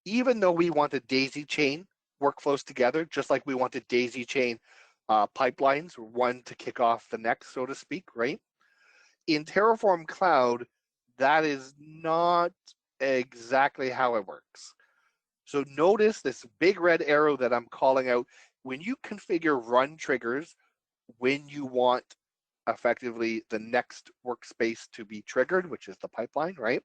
[SPEAKER 1] Even though we want to daisy chain workflows together, just like we want to daisy chain pipelines, one to kick off the next, so to speak, right? In Terraform Cloud, that is not exactly how it works. So notice this big red arrow that I'm calling out. When you configure run triggers, when you want effectively the next workspace to be triggered, which is the pipeline, right?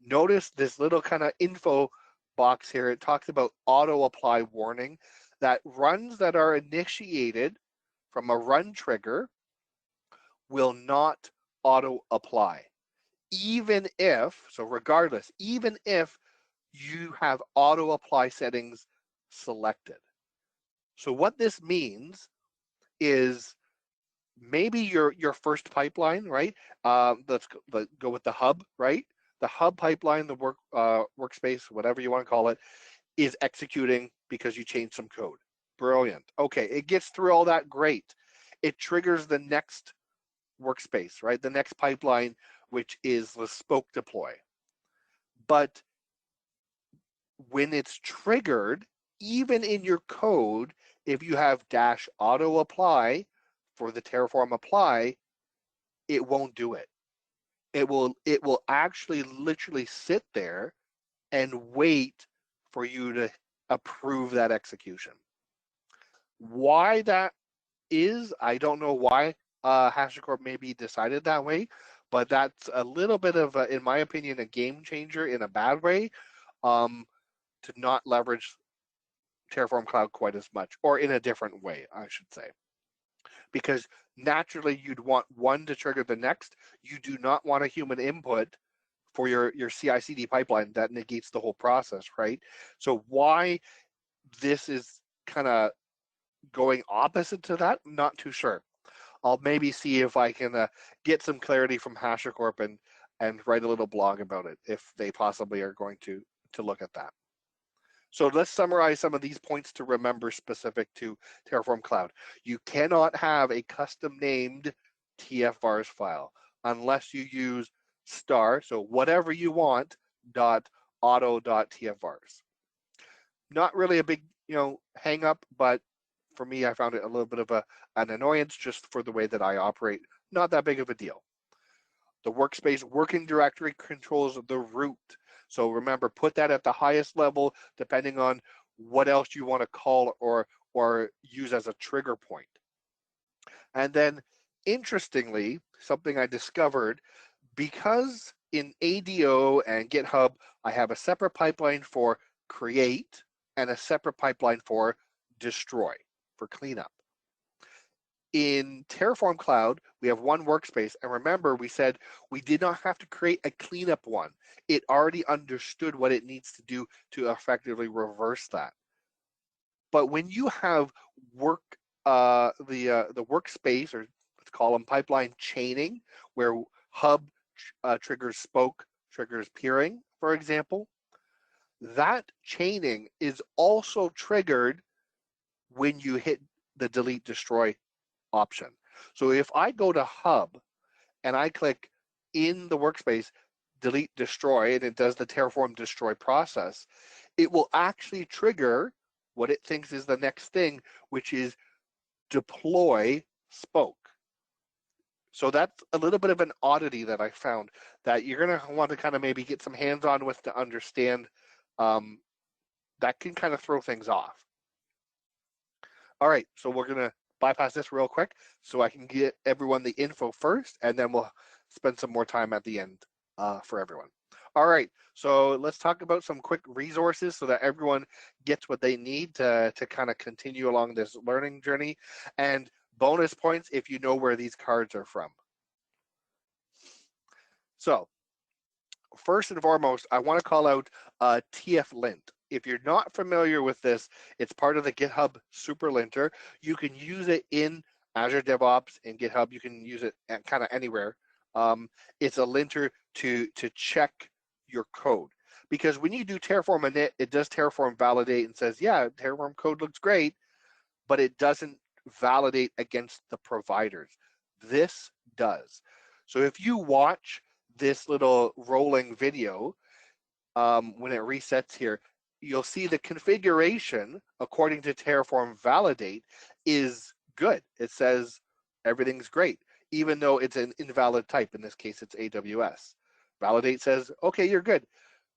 [SPEAKER 1] Notice this little kind of info box here. It talks about auto apply warning, that runs that are initiated from a run trigger will not auto apply. Even if, so regardless, even if you have auto apply settings selected. So what this means is maybe your first pipeline, right? Let's go with the hub, right? The hub pipeline, the workspace, whatever you want to call it, is executing because you changed some code. Brilliant. Okay, it gets through all that, great. It triggers the next workspace, right? The next pipeline, which is the spoke deploy. But when it's triggered, even in your code, if you have dash auto apply for the Terraform apply, it won't do it. It will actually literally sit there and wait for you to approve that execution. Why that is, I don't know why Hashicorp maybe decided that way, but that's a little bit of, in my opinion, a game changer in a bad way, to not leverage Terraform Cloud quite as much, or in a different way, I should say. Because naturally you'd want one to trigger the next. You do not want a human input for your CI/CD pipeline. That negates the whole process, right? So why this is kind of going opposite to that, I'm not too sure. I'll maybe see if I can get some clarity from Hashicorp and write a little blog about it, if they possibly are going to look at that. So let's summarize some of these points to remember specific to Terraform Cloud. You cannot have a custom named TFVARS file unless you use star, so whatever you want, .auto.tfvars. Not really a big, hang up, but for me, I found it a little bit of an annoyance just for the way that I operate. Not that big of a deal. The workspace working directory controls the root. So remember, put that at the highest level, depending on what else you want to call or use as a trigger point. And then, interestingly, something I discovered, because in ADO and GitHub, I have a separate pipeline for create and a separate pipeline for destroy, for cleanup. In Terraform Cloud, we have one workspace. And remember, we said we did not have to create a cleanup one. It already understood what it needs to do to effectively reverse that. But when you have the workspace, or let's call them pipeline chaining, where hub triggers spoke, triggers peering, for example, that chaining is also triggered when you hit the delete destroy option. So if I go to hub and I click in the workspace delete destroy, and it does the Terraform destroy process, it will actually trigger what it thinks is the next thing, which is deploy spoke. So that's a little bit of an oddity that I found that you're going to want to kind of maybe get some hands-on with to understand. That can kind of throw things off. All right, so we're going to bypass this real quick so I can get everyone the info first, and then we'll spend some more time at the end for everyone. All right, so let's talk about some quick resources so that everyone gets what they need to kind of continue along this learning journey. And bonus points if you know where these cards are from. So first and foremost, I want to call out TF Lint. If you're not familiar with this, it's part of the GitHub super linter. You can use it in Azure DevOps and GitHub. You can use it at kind of anywhere. It's a linter to check your code, because when you do Terraform Init, it does Terraform validate and says, yeah, Terraform code looks great, but it doesn't validate against the providers. This does. So if you watch this little rolling video, when it resets here, you'll see the configuration according to Terraform validate is good. It says everything's great, even though it's an invalid type. In this case, it's AWS. Validate says, okay, you're good.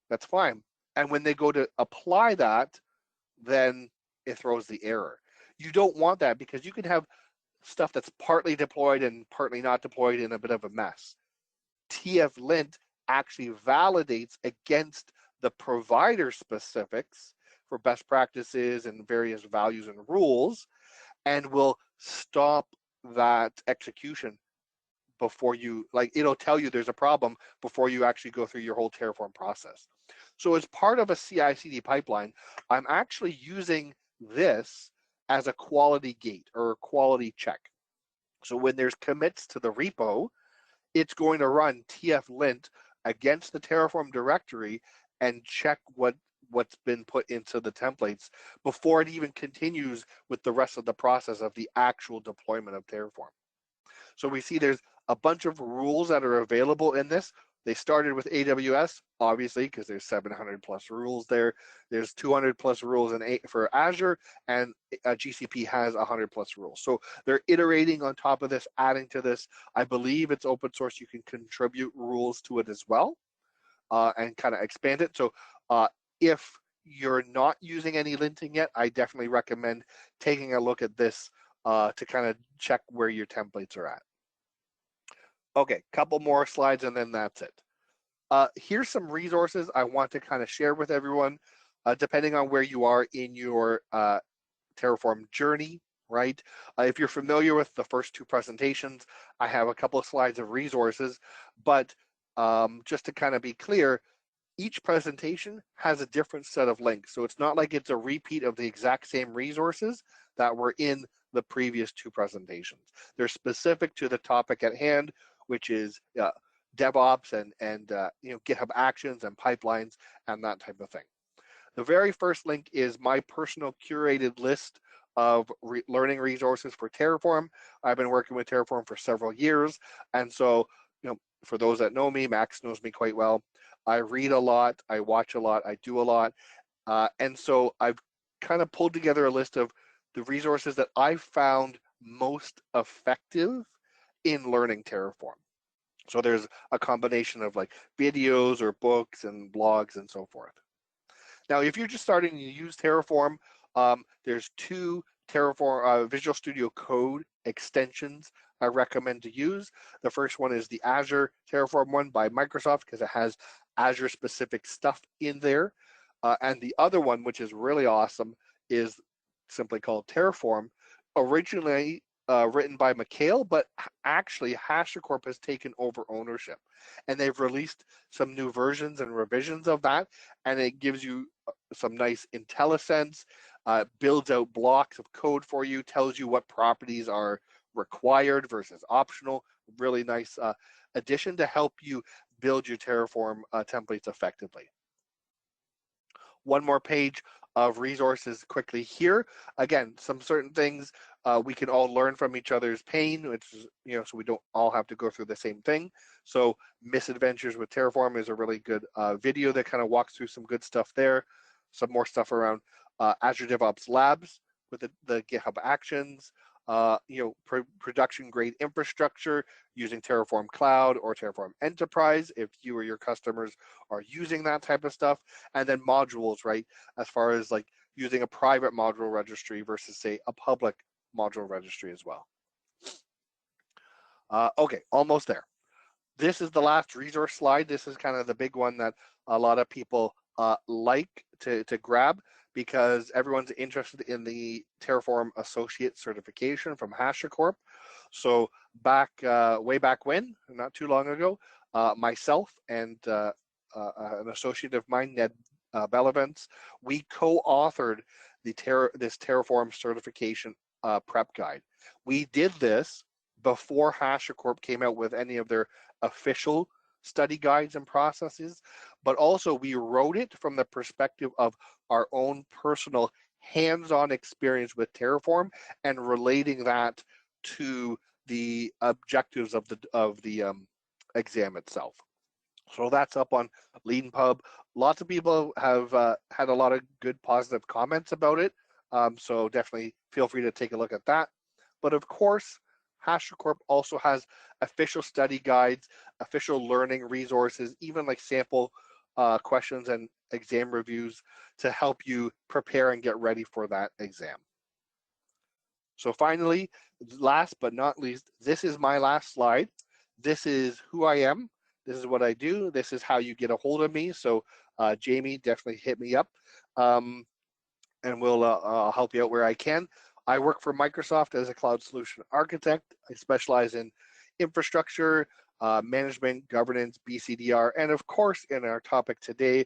[SPEAKER 1] That's fine. And when they go to apply that, then it throws the error. You don't want that, because you can have stuff that's partly deployed and partly not deployed in a bit of a mess. TF Lint actually validates against the provider specifics for best practices and various values and rules, and will stop that execution before you, like, it'll tell you there's a problem before you actually go through your whole Terraform process. So as part of a CI/CD pipeline, I'm actually using this as a quality gate or a quality check. So when there's commits to the repo, it's going to run TF Lint against the Terraform directory and check what's been put into the templates before it even continues with the rest of the process of the actual deployment of Terraform. So we see there's a bunch of rules that are available in this. They started with AWS, obviously, because there's 700 plus rules there. There's 200 plus rules for Azure, and GCP has 100 plus rules. So they're iterating on top of this, adding to this. I believe it's open source. You can contribute rules to it as well, and kind of expand it. So if you're not using any linting yet, I definitely recommend taking a look at this to kind of check where your templates are at. Okay, couple more slides and then that's it. Here's some resources I want to kind of share with everyone, depending on where you are in your Terraform journey, right? If you're familiar with the first two presentations, I have a couple of slides of resources, but just to kind of be clear, each presentation has a different set of links. So it's not like it's a repeat of the exact same resources that were in the previous two presentations. They're specific to the topic at hand, which is DevOps and GitHub Actions and pipelines and that type of thing. The very first link is my personal curated list of learning resources for Terraform. I've been working with Terraform for several years, and so for those that know me, Max knows me quite well. I read a lot, I watch a lot, I do a lot, and so I've kind of pulled together a list of the resources that I found most effective in learning Terraform. So there's a combination of like videos or books and blogs and so forth. Now, if you're just starting to use Terraform, there's 2 Terraform Visual Studio Code extensions I recommend to use. The first one is the Azure Terraform one by Microsoft because it has Azure specific stuff in there. And the other one, which is really awesome, is simply called Terraform, originally written by Mikhail, but actually Hashicorp has taken over ownership, and they've released some new versions and revisions of that, and it gives you some nice IntelliSense, builds out blocks of code for you, tells you what properties are required versus optional. Really nice addition to help you build your Terraform templates effectively. One more page of resources quickly here. Again, some certain things we can all learn from each other's pain, which is, so we don't all have to go through the same thing. So Misadventures with Terraform is a really good video that kind of walks through some good stuff there. Some more stuff around Azure DevOps Labs with the GitHub Actions, production grade infrastructure using Terraform Cloud or Terraform Enterprise if you or your customers are using that type of stuff, and then modules, right, as far as like using a private module registry versus say a public module registry as well. Okay, almost there. This is the last resource slide. This is kind of the big one that a lot of people like to grab, because everyone's interested in the Terraform Associate certification from Hashicorp. So way back when, not too long ago, myself and an associate of mine, Ned Bellavance, we co-authored this Terraform certification prep guide. We did this before Hashicorp came out with any of their official study guides and processes, but also we wrote it from the perspective of our own personal hands-on experience with Terraform and relating that to the objectives of the exam itself. So that's up on LeanPub. Lots of people have had a lot of good positive comments about it, so definitely feel free to take a look at that. But of course, Hashicorp also has official study guides, official learning resources, even like sample questions and exam reviews to help you prepare and get ready for that exam. So finally, last but not least, this is my last slide. This is who I am. This is what I do. This is how you get a hold of me. So Jamie, definitely hit me up, and I'll help you out where I can. I work for Microsoft as a cloud solution architect. I specialize in infrastructure, management, governance, BCDR, and of course, in our topic today,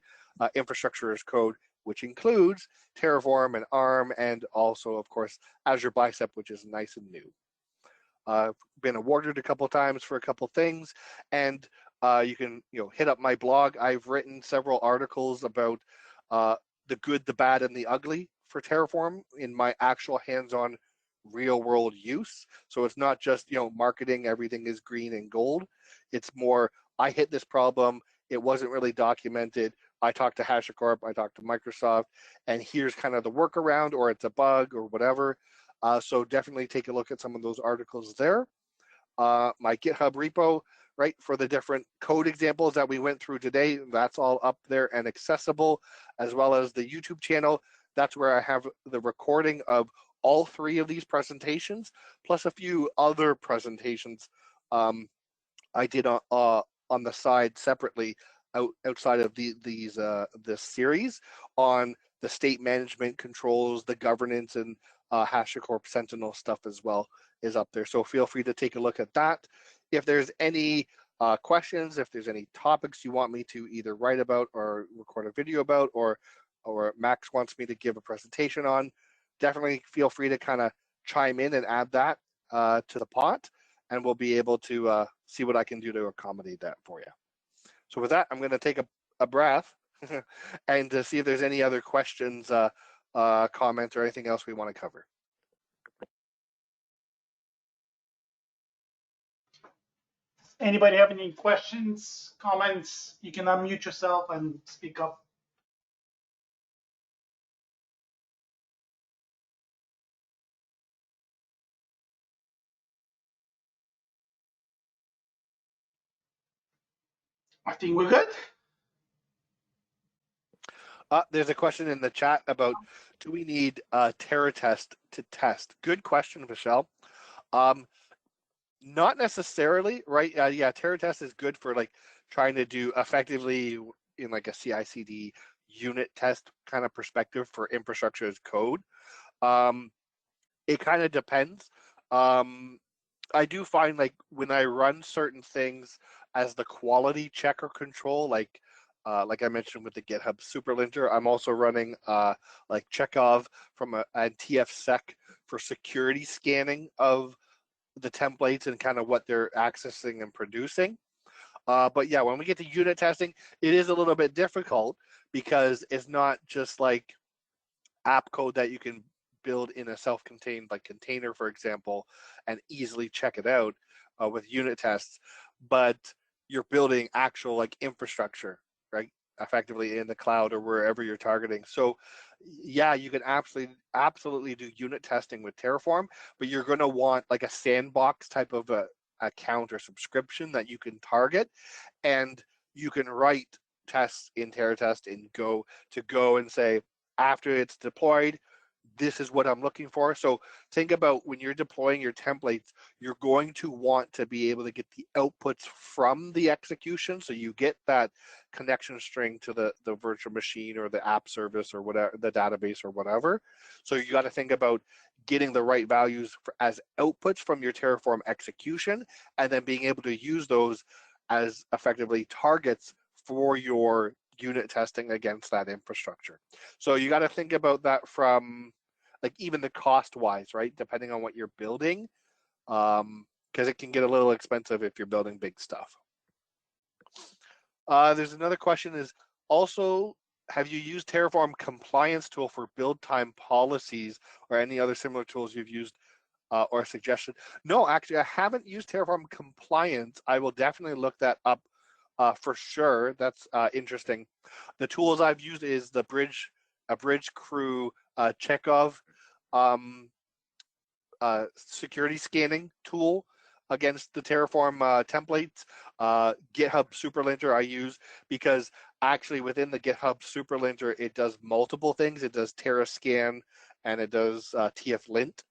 [SPEAKER 1] infrastructure as code, which includes Terraform and ARM, and also, of course, Azure Bicep, which is nice and new. I've been awarded a couple times for a couple things, and you can hit up my blog. I've written several articles about the good, the bad, and the ugly for Terraform in my actual hands-on real-world use. So it's not just marketing, everything is green and gold. It's more, I hit this problem, it wasn't really documented. I talked to Hashicorp, I talked to Microsoft, and here's kind of the workaround, or it's a bug or whatever. So definitely take a look at some of those articles there. My GitHub repo, right, for the different code examples that we went through today, that's all up there and accessible, as well as the YouTube channel. That's where I have the recording of all 3 of these presentations, plus a few other presentations I did on the side separately outside of this series on the state management controls, the governance, and Hashicorp Sentinel stuff as well is up there. So feel free to take a look at that. If there's any questions, if there's any topics you want me to either write about or record a video about, or Max wants me to give a presentation on, definitely feel free to kind of chime in and add that to the pot, and we'll be able to see what I can do to accommodate that for you. So with that, I'm going to take a breath and to see if there's any other questions, comments, or anything else we want to cover.
[SPEAKER 2] Anybody have any questions, comments? You can unmute yourself and speak up. I think we're good.
[SPEAKER 1] There's a question in the chat about, do we need a TerraTest to test? Good question, Michelle. Not necessarily, right? Yeah, TerraTest is good for like trying to do effectively in like a CI/CD unit test kind of perspective for infrastructure as code. It kind of depends. I do find like when I run certain things as the quality checker control, like I mentioned with the GitHub Superlinter, I'm also running like Chekhov from a TFSec for security scanning of the templates and kind of what they're accessing and producing. But yeah, when we get to unit testing, it is a little bit difficult because it's not just like app code that you can build in a self-contained like container, for example, and easily check it out with unit tests, but you're building actual like infrastructure, right? Effectively in the cloud or wherever you're targeting. So yeah, you can absolutely do unit testing with Terraform, but you're going to want like a sandbox type of a account or subscription that you can target, and you can write tests in TerraTest and go and say, after it's deployed, this is what I'm looking for. So think about when you're deploying your templates, you're going to want to be able to get the outputs from the execution. So you get that connection string to the virtual machine or the app service or whatever, the database or whatever. So you got to think about getting the right values as outputs from your Terraform execution, and then being able to use those as effectively targets for your unit testing against that infrastructure. So you got to think about that from like even the cost wise, right? Depending on what you're building, because it can get a little expensive if you're building big stuff. There's another question is also, have you used Terraform compliance tool for build time policies or any other similar tools you've used or a suggestion? No, actually, I haven't used Terraform compliance. I will definitely look that up for sure. That's interesting. The tools I've used is the bridge crew Chekhov security scanning tool against the Terraform templates. GitHub Superlinter I use because actually within the GitHub Superlinter, it does multiple things. It does TerraScan and it does TF Lint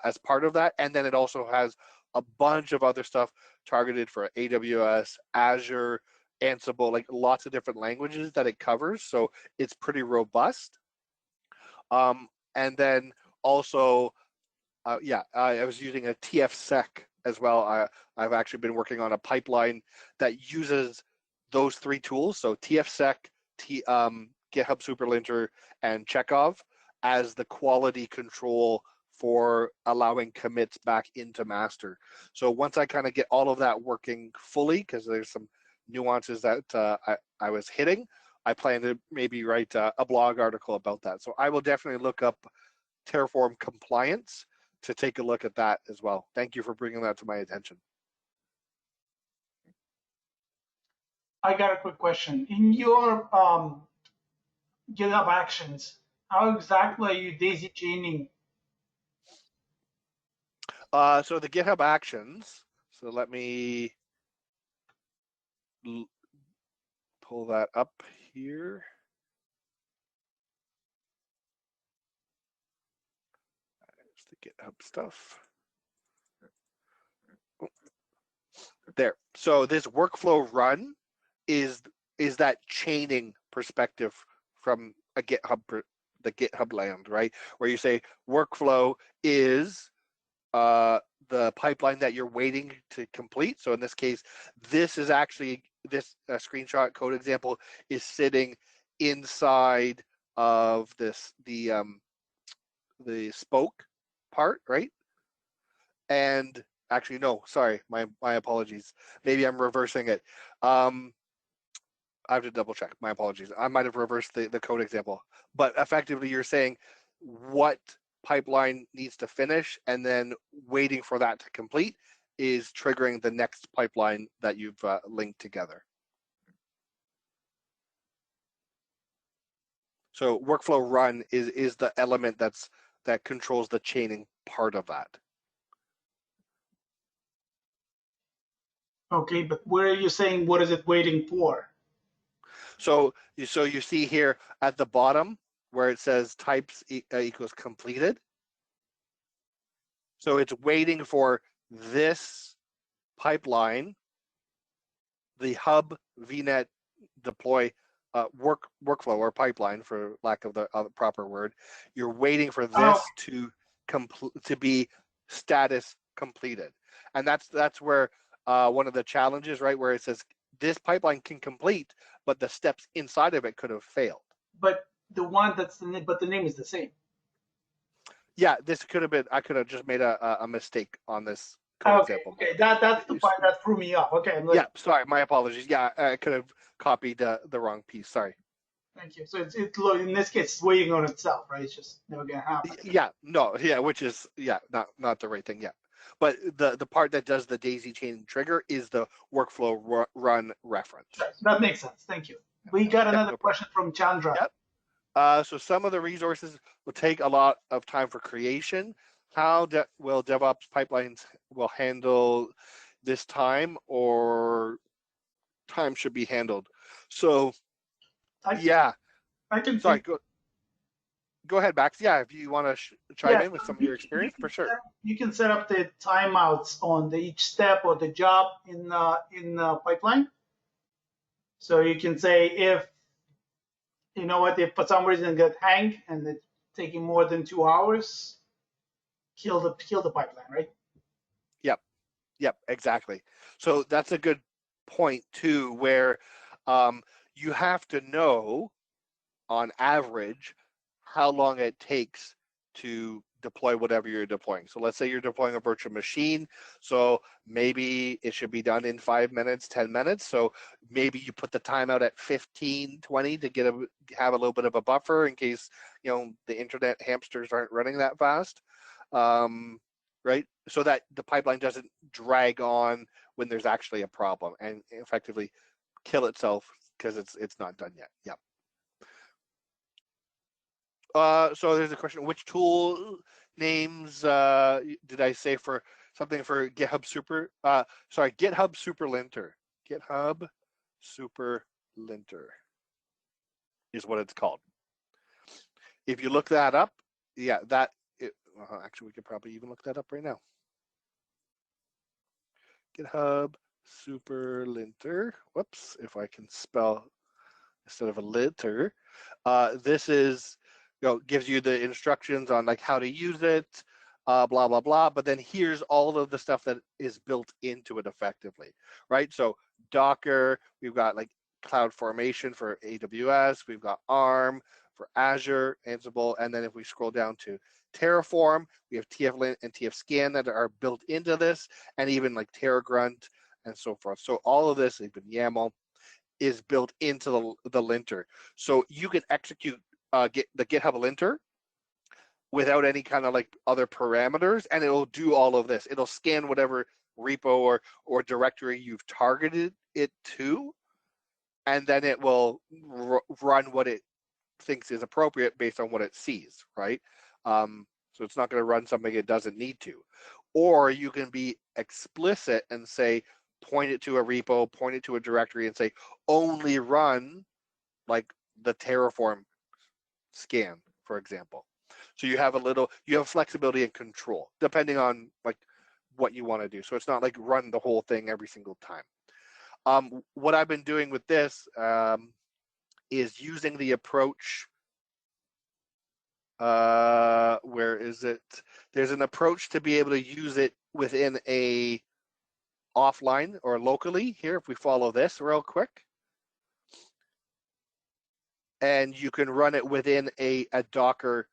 [SPEAKER 1] as part of that. And then it also has a bunch of other stuff targeted for AWS, Azure, Ansible, like lots of different languages that it covers. So it's pretty robust. And then also, I was using a TFSec as well. I've actually been working on a pipeline that uses those three tools. So TFSec, GitHub Superlinter, and Chekhov as the quality control for allowing commits back into master. So once I kind of get all of that working fully, because there's some nuances that I was hitting, I plan to maybe write a blog article about that. So I will definitely look up Terraform compliance to take a look at that as well. Thank you for bringing that to my attention.
[SPEAKER 2] I got a quick question. In your GitHub Actions, how exactly are you daisy chaining?
[SPEAKER 1] So the GitHub Actions, so let me pull that up here. There's the GitHub stuff. There. So this workflow run is that chaining perspective from a GitHub, the GitHub land, right? Where you say workflow is the pipeline that you're waiting to complete. So in this case, this is actually, this screenshot code example is sitting inside of this, the spoke part, right? And actually, no, sorry, my apologies. Maybe I'm reversing it. I have to double check. My apologies. I might have reversed the code example. But effectively, you're saying what pipeline needs to finish, and then waiting for that to complete is triggering the next pipeline that you've linked together. So workflow run is the element that controls the chaining part of that.
[SPEAKER 2] Okay, but where are you saying what is it waiting for?
[SPEAKER 1] So you see here at the bottom where it says types equals completed. So it's waiting for this pipeline, the hub VNet deploy workflow or pipeline, for lack of the proper word. You're waiting for this to be status completed, and that's where one of the challenges, right, where it says this pipeline can complete, but the steps inside of it could have failed.
[SPEAKER 2] But the one but the name is the same.
[SPEAKER 1] Yeah, this could have been. I could have just made a mistake on this code example.
[SPEAKER 2] Okay, that's the part that threw me off. Okay, I'm like,
[SPEAKER 1] yeah, sorry, my apologies. Yeah, I could have copied the wrong piece. Sorry.
[SPEAKER 2] Thank you. So it's in this case, it's waiting on itself, right? It's just never gonna happen.
[SPEAKER 1] Yeah, no, yeah, which is not the right thing. Yeah, but the part that does the daisy chain trigger is the workflow run reference.
[SPEAKER 2] Sure. That makes sense. Thank you. We got another question from Chandra.
[SPEAKER 1] Yep. So some of the resources will take a lot of time for creation. How will DevOps pipelines will handle this time, or time should be handled? So,
[SPEAKER 2] I can.
[SPEAKER 1] Sorry, go ahead, Max. Yeah, if you want to chime in with some of your experience, for sure.
[SPEAKER 2] You can set up the timeouts on each step or the job in the pipeline. So you can say if if for some reason it got hanged and it's taking more than 2 hours, kill the pipeline, right?
[SPEAKER 1] Yep, exactly. So that's a good point too, where you have to know on average how long it takes to deploy whatever you're deploying. So let's say you're deploying a virtual machine. So maybe it should be done in 5 minutes, 10 minutes. So maybe you put the timeout at 15, 20 to have a little bit of a buffer in case, the internet hamsters aren't running that fast. Right? So that the pipeline doesn't drag on when there's actually a problem and effectively kill itself because it's not done yet. Yep. So there's a question, which tool names did I say for something for GitHub Super? GitHub Super Linter. GitHub Super Linter is what it's called. If you look that up, actually, we could probably even look that up right now. GitHub Super Linter. Whoops, if I can spell instead of a linter. This is, gives you the instructions on like how to use it, blah, blah, blah. But then here's all of the stuff that is built into it effectively, right? So Docker, we've got like CloudFormation for AWS, we've got ARM for Azure, Ansible, and then if we scroll down to Terraform, we have TF-Lint and TF-Scan that are built into this, and even like TerraGrunt and so forth. So all of this, even YAML, is built into the linter. So you can execute the GitHub linter without any kind of like other parameters, and it'll do all of this. It'll scan whatever repo or directory you've targeted it to, and then it will run what it thinks is appropriate based on what it sees, right? So it's not going to run something it doesn't need to. Or you can be explicit and say, point it to a repo, point it to a directory, and say, only run like the Terraform scan, for example. So you have flexibility and control depending on like what you want to do. So it's not like run the whole thing every single time. What I've been doing with this is using the approach. Where is it? There's an approach to be able to use it within a offline or locally here. If we follow this real quick, and you can run it within a Docker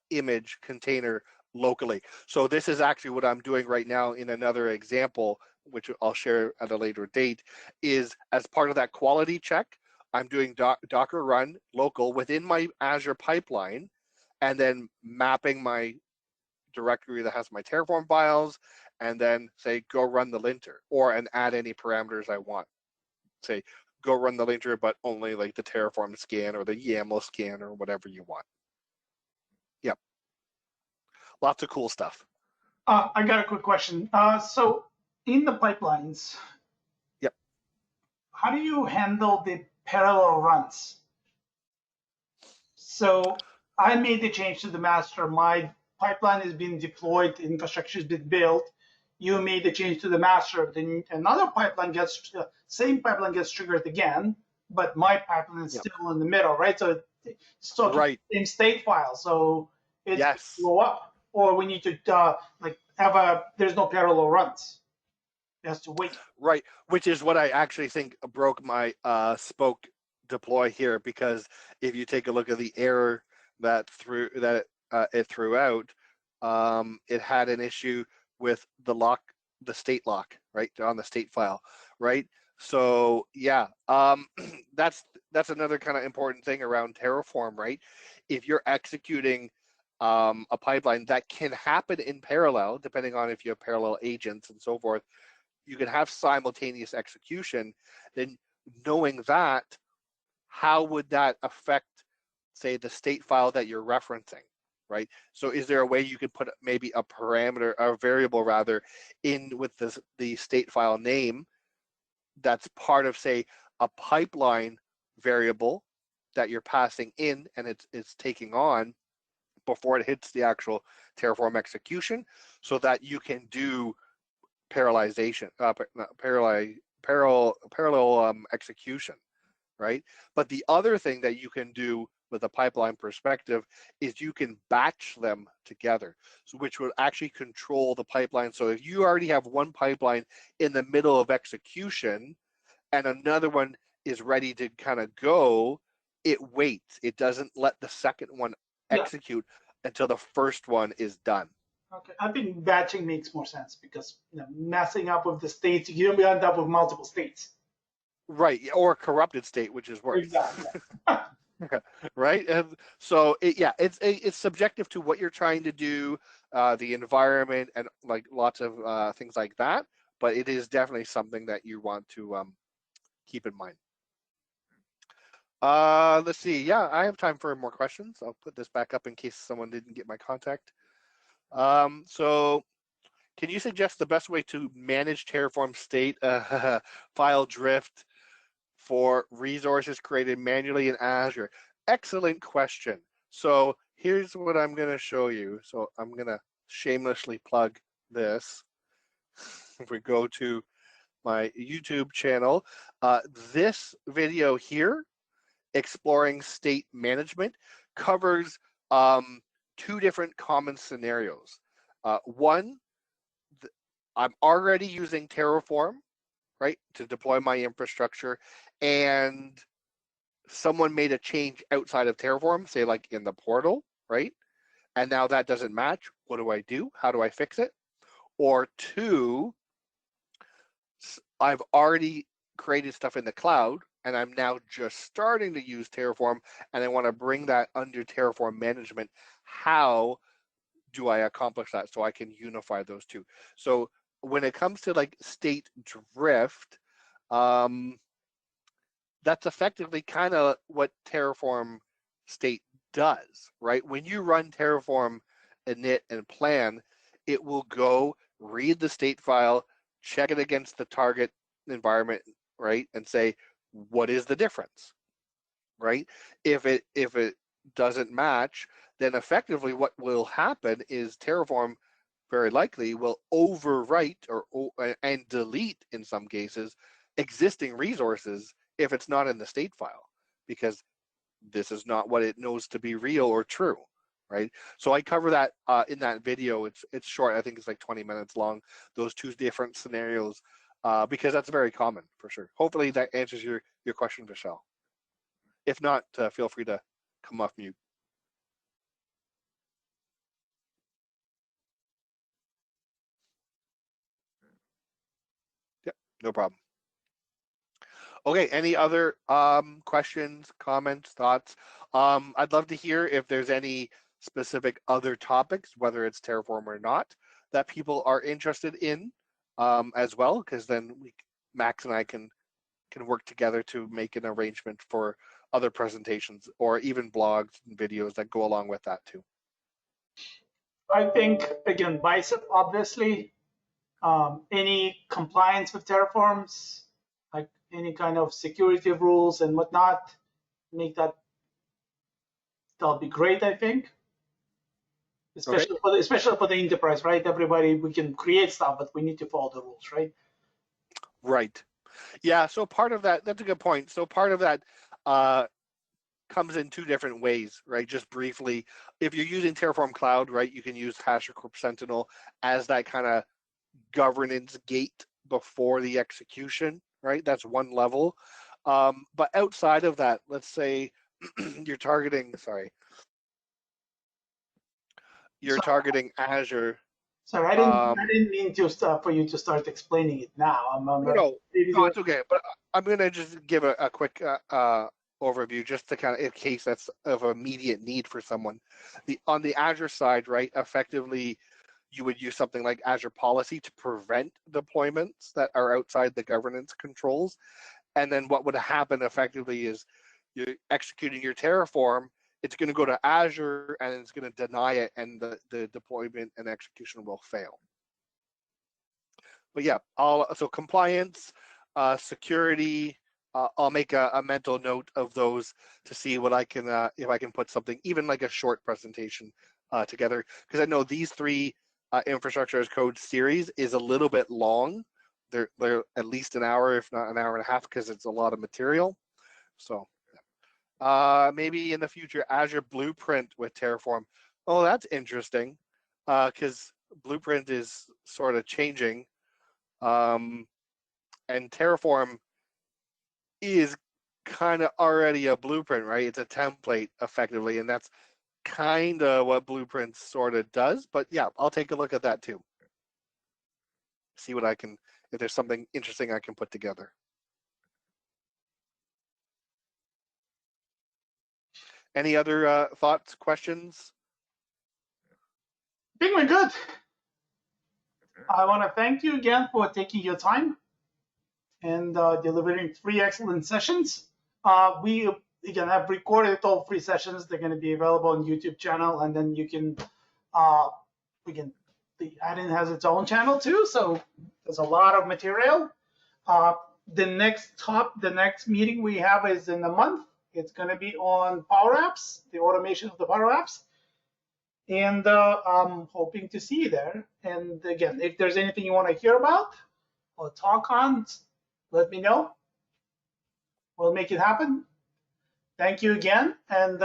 [SPEAKER 1] image container locally. So this is actually what I'm doing right now in another example, which I'll share at a later date, is as part of that quality check, I'm doing Docker run local within my Azure pipeline, and then mapping my directory that has my Terraform files, and then say, go run the linter, and add any parameters I want. Say, go run the linter, but only like the Terraform scan or the YAML scan or whatever you want. Yep. Lots of cool stuff.
[SPEAKER 2] I got a quick question. So in the pipelines,
[SPEAKER 1] Yep.
[SPEAKER 2] how do you handle the parallel runs? So I made the change to the master. My pipeline is being deployed, infrastructure has been built. You made the change to the master. Then another pipeline gets, same pipeline gets triggered again, but my pipeline is still in the middle, right? So it's talking
[SPEAKER 1] Right.
[SPEAKER 2] same state file. So it's
[SPEAKER 1] Yes.
[SPEAKER 2] go up, or we need to like have there's no parallel runs. It has to wait.
[SPEAKER 1] Right, which is what I actually think broke my spoke deploy here, because if you take a look at the error that it threw out, it had an issue with the state lock, right, on the state file, right? So yeah, that's another kind of important thing around Terraform, right? If you're executing a pipeline, that can happen in parallel, depending on if you have parallel agents and so forth. You can have simultaneous execution. Then knowing that, how would that affect, say, the state file that you're referencing, right? So is there a way you could put maybe a parameter, a variable rather, in with the state file name that's part of, say, a pipeline variable that you're passing in and it's taking on before it hits the actual Terraform execution, so that you can do parallelization, parallel execution, right? But the other thing that you can do with a pipeline perspective is you can batch them together, so which would actually control the pipeline. So if you already have one pipeline in the middle of execution and another one is ready to kind of go, it waits. It doesn't let the second one execute until the first one is done.
[SPEAKER 2] Okay, I think batching makes more sense, because messing up with the states, you don't end up with multiple states.
[SPEAKER 1] Right, or a corrupted state, which is worse.
[SPEAKER 2] Exactly.
[SPEAKER 1] Right, and so it's subjective to what you're trying to do, the environment, and like lots of things like that. But it is definitely something that you want to keep in mind. Let's see. Yeah, I have time for more questions. I'll put this back up in case someone didn't get my contact. So can you suggest the best way to manage Terraform state file drift for resources created manually in Azure? Excellent question. So here's what I'm going to show you. So I'm going to shamelessly plug this. If we go to my YouTube channel, this video here, exploring state management, covers two different common scenarios. One, I'm already using Terraform, right, to deploy my infrastructure, and someone made a change outside of Terraform, say like in the portal, right? And now that doesn't match. What do I do? How do I fix it? Or two, I've already created stuff in the cloud and I'm now just starting to use Terraform and I want to bring that under Terraform management. How do I accomplish that so I can unify those two? So when it comes to like state drift, that's effectively kind of what Terraform state does, right? When you run Terraform init and plan, it will go read the state file, check it against the target environment, right, and say, what is the difference, right? If it doesn't match, then effectively what will happen is Terraform very likely will overwrite and delete, in some cases, existing resources if it's not in the state file, because this is not what it knows to be real or true, right? So I cover that in that video. It's short. I think it's like 20 minutes long, those two different scenarios, because that's very common for sure. Hopefully that answers your question, Michelle. If not, feel free to come off mute. Yep, no problem. Okay, any other questions, comments, thoughts? I'd love to hear if there's any specific other topics, whether it's Terraform or not, that people are interested in as well, because then Max and I can work together to make an arrangement for other presentations or even blogs and videos that go along with that too.
[SPEAKER 2] I think, again, Bicep, obviously, Any compliance with Terraforms, like any kind of security rules and whatnot, make that'll be great, I think. Especially for the enterprise, right? Everybody, we can create stuff, but we need to follow the rules, right?
[SPEAKER 1] Right. Yeah. So part of that, that's a good point. So part of that comes in two different ways, right? Just briefly, if you're using Terraform Cloud, right, you can use Hashicorp Sentinel as that kind of governance gate before the execution, right? That's one level. But outside of that, let's say you're targeting, targeting Azure.
[SPEAKER 2] Sorry, I didn't mean to for you to start explaining it now.
[SPEAKER 1] No, it's okay. But I'm gonna just give a quick overview, just to kind of, in case that's of immediate need for someone. On the Azure side, right? Effectively, you would use something like Azure Policy to prevent deployments that are outside the governance controls. And then what would happen effectively is you're executing your Terraform, it's going to go to Azure and it's going to deny it, and the deployment and execution will fail. But yeah, so compliance, security, I'll make a mental note of those to see what I can, if I can put something, even like a short presentation together, because I know these three infrastructure as code series is a little bit long. They're at least an hour, if not an hour and a half, because it's a lot of material. So maybe in the future, Azure Blueprint with Terraform. Oh, that's interesting, because Blueprint is sort of changing, and Terraform is kind of already a blueprint, right? It's a template effectively, and that's kind of what Blueprint sort of does. But yeah, I'll take a look at that too. See what I can, if there's something interesting I can put together. Any other thoughts, questions?
[SPEAKER 2] I think we're good. I want to thank you again for taking your time and delivering 3 excellent sessions. We again have recorded all 3 sessions. They're going to be available on YouTube channel, and then you can, the admin has its own channel too, so there's a lot of material. The next meeting we have is in a month. It's going to be on Power Apps, the automation of the Power Apps. And I'm hoping to see you there. And again, if there's anything you want to hear about or talk on, let me know. We'll make it happen. Thank you again, and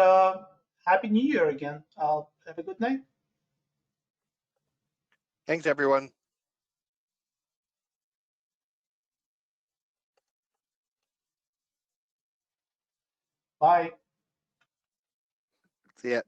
[SPEAKER 2] Happy New Year again. Have a good night.
[SPEAKER 1] Thanks, everyone.
[SPEAKER 2] Bye.
[SPEAKER 1] See ya.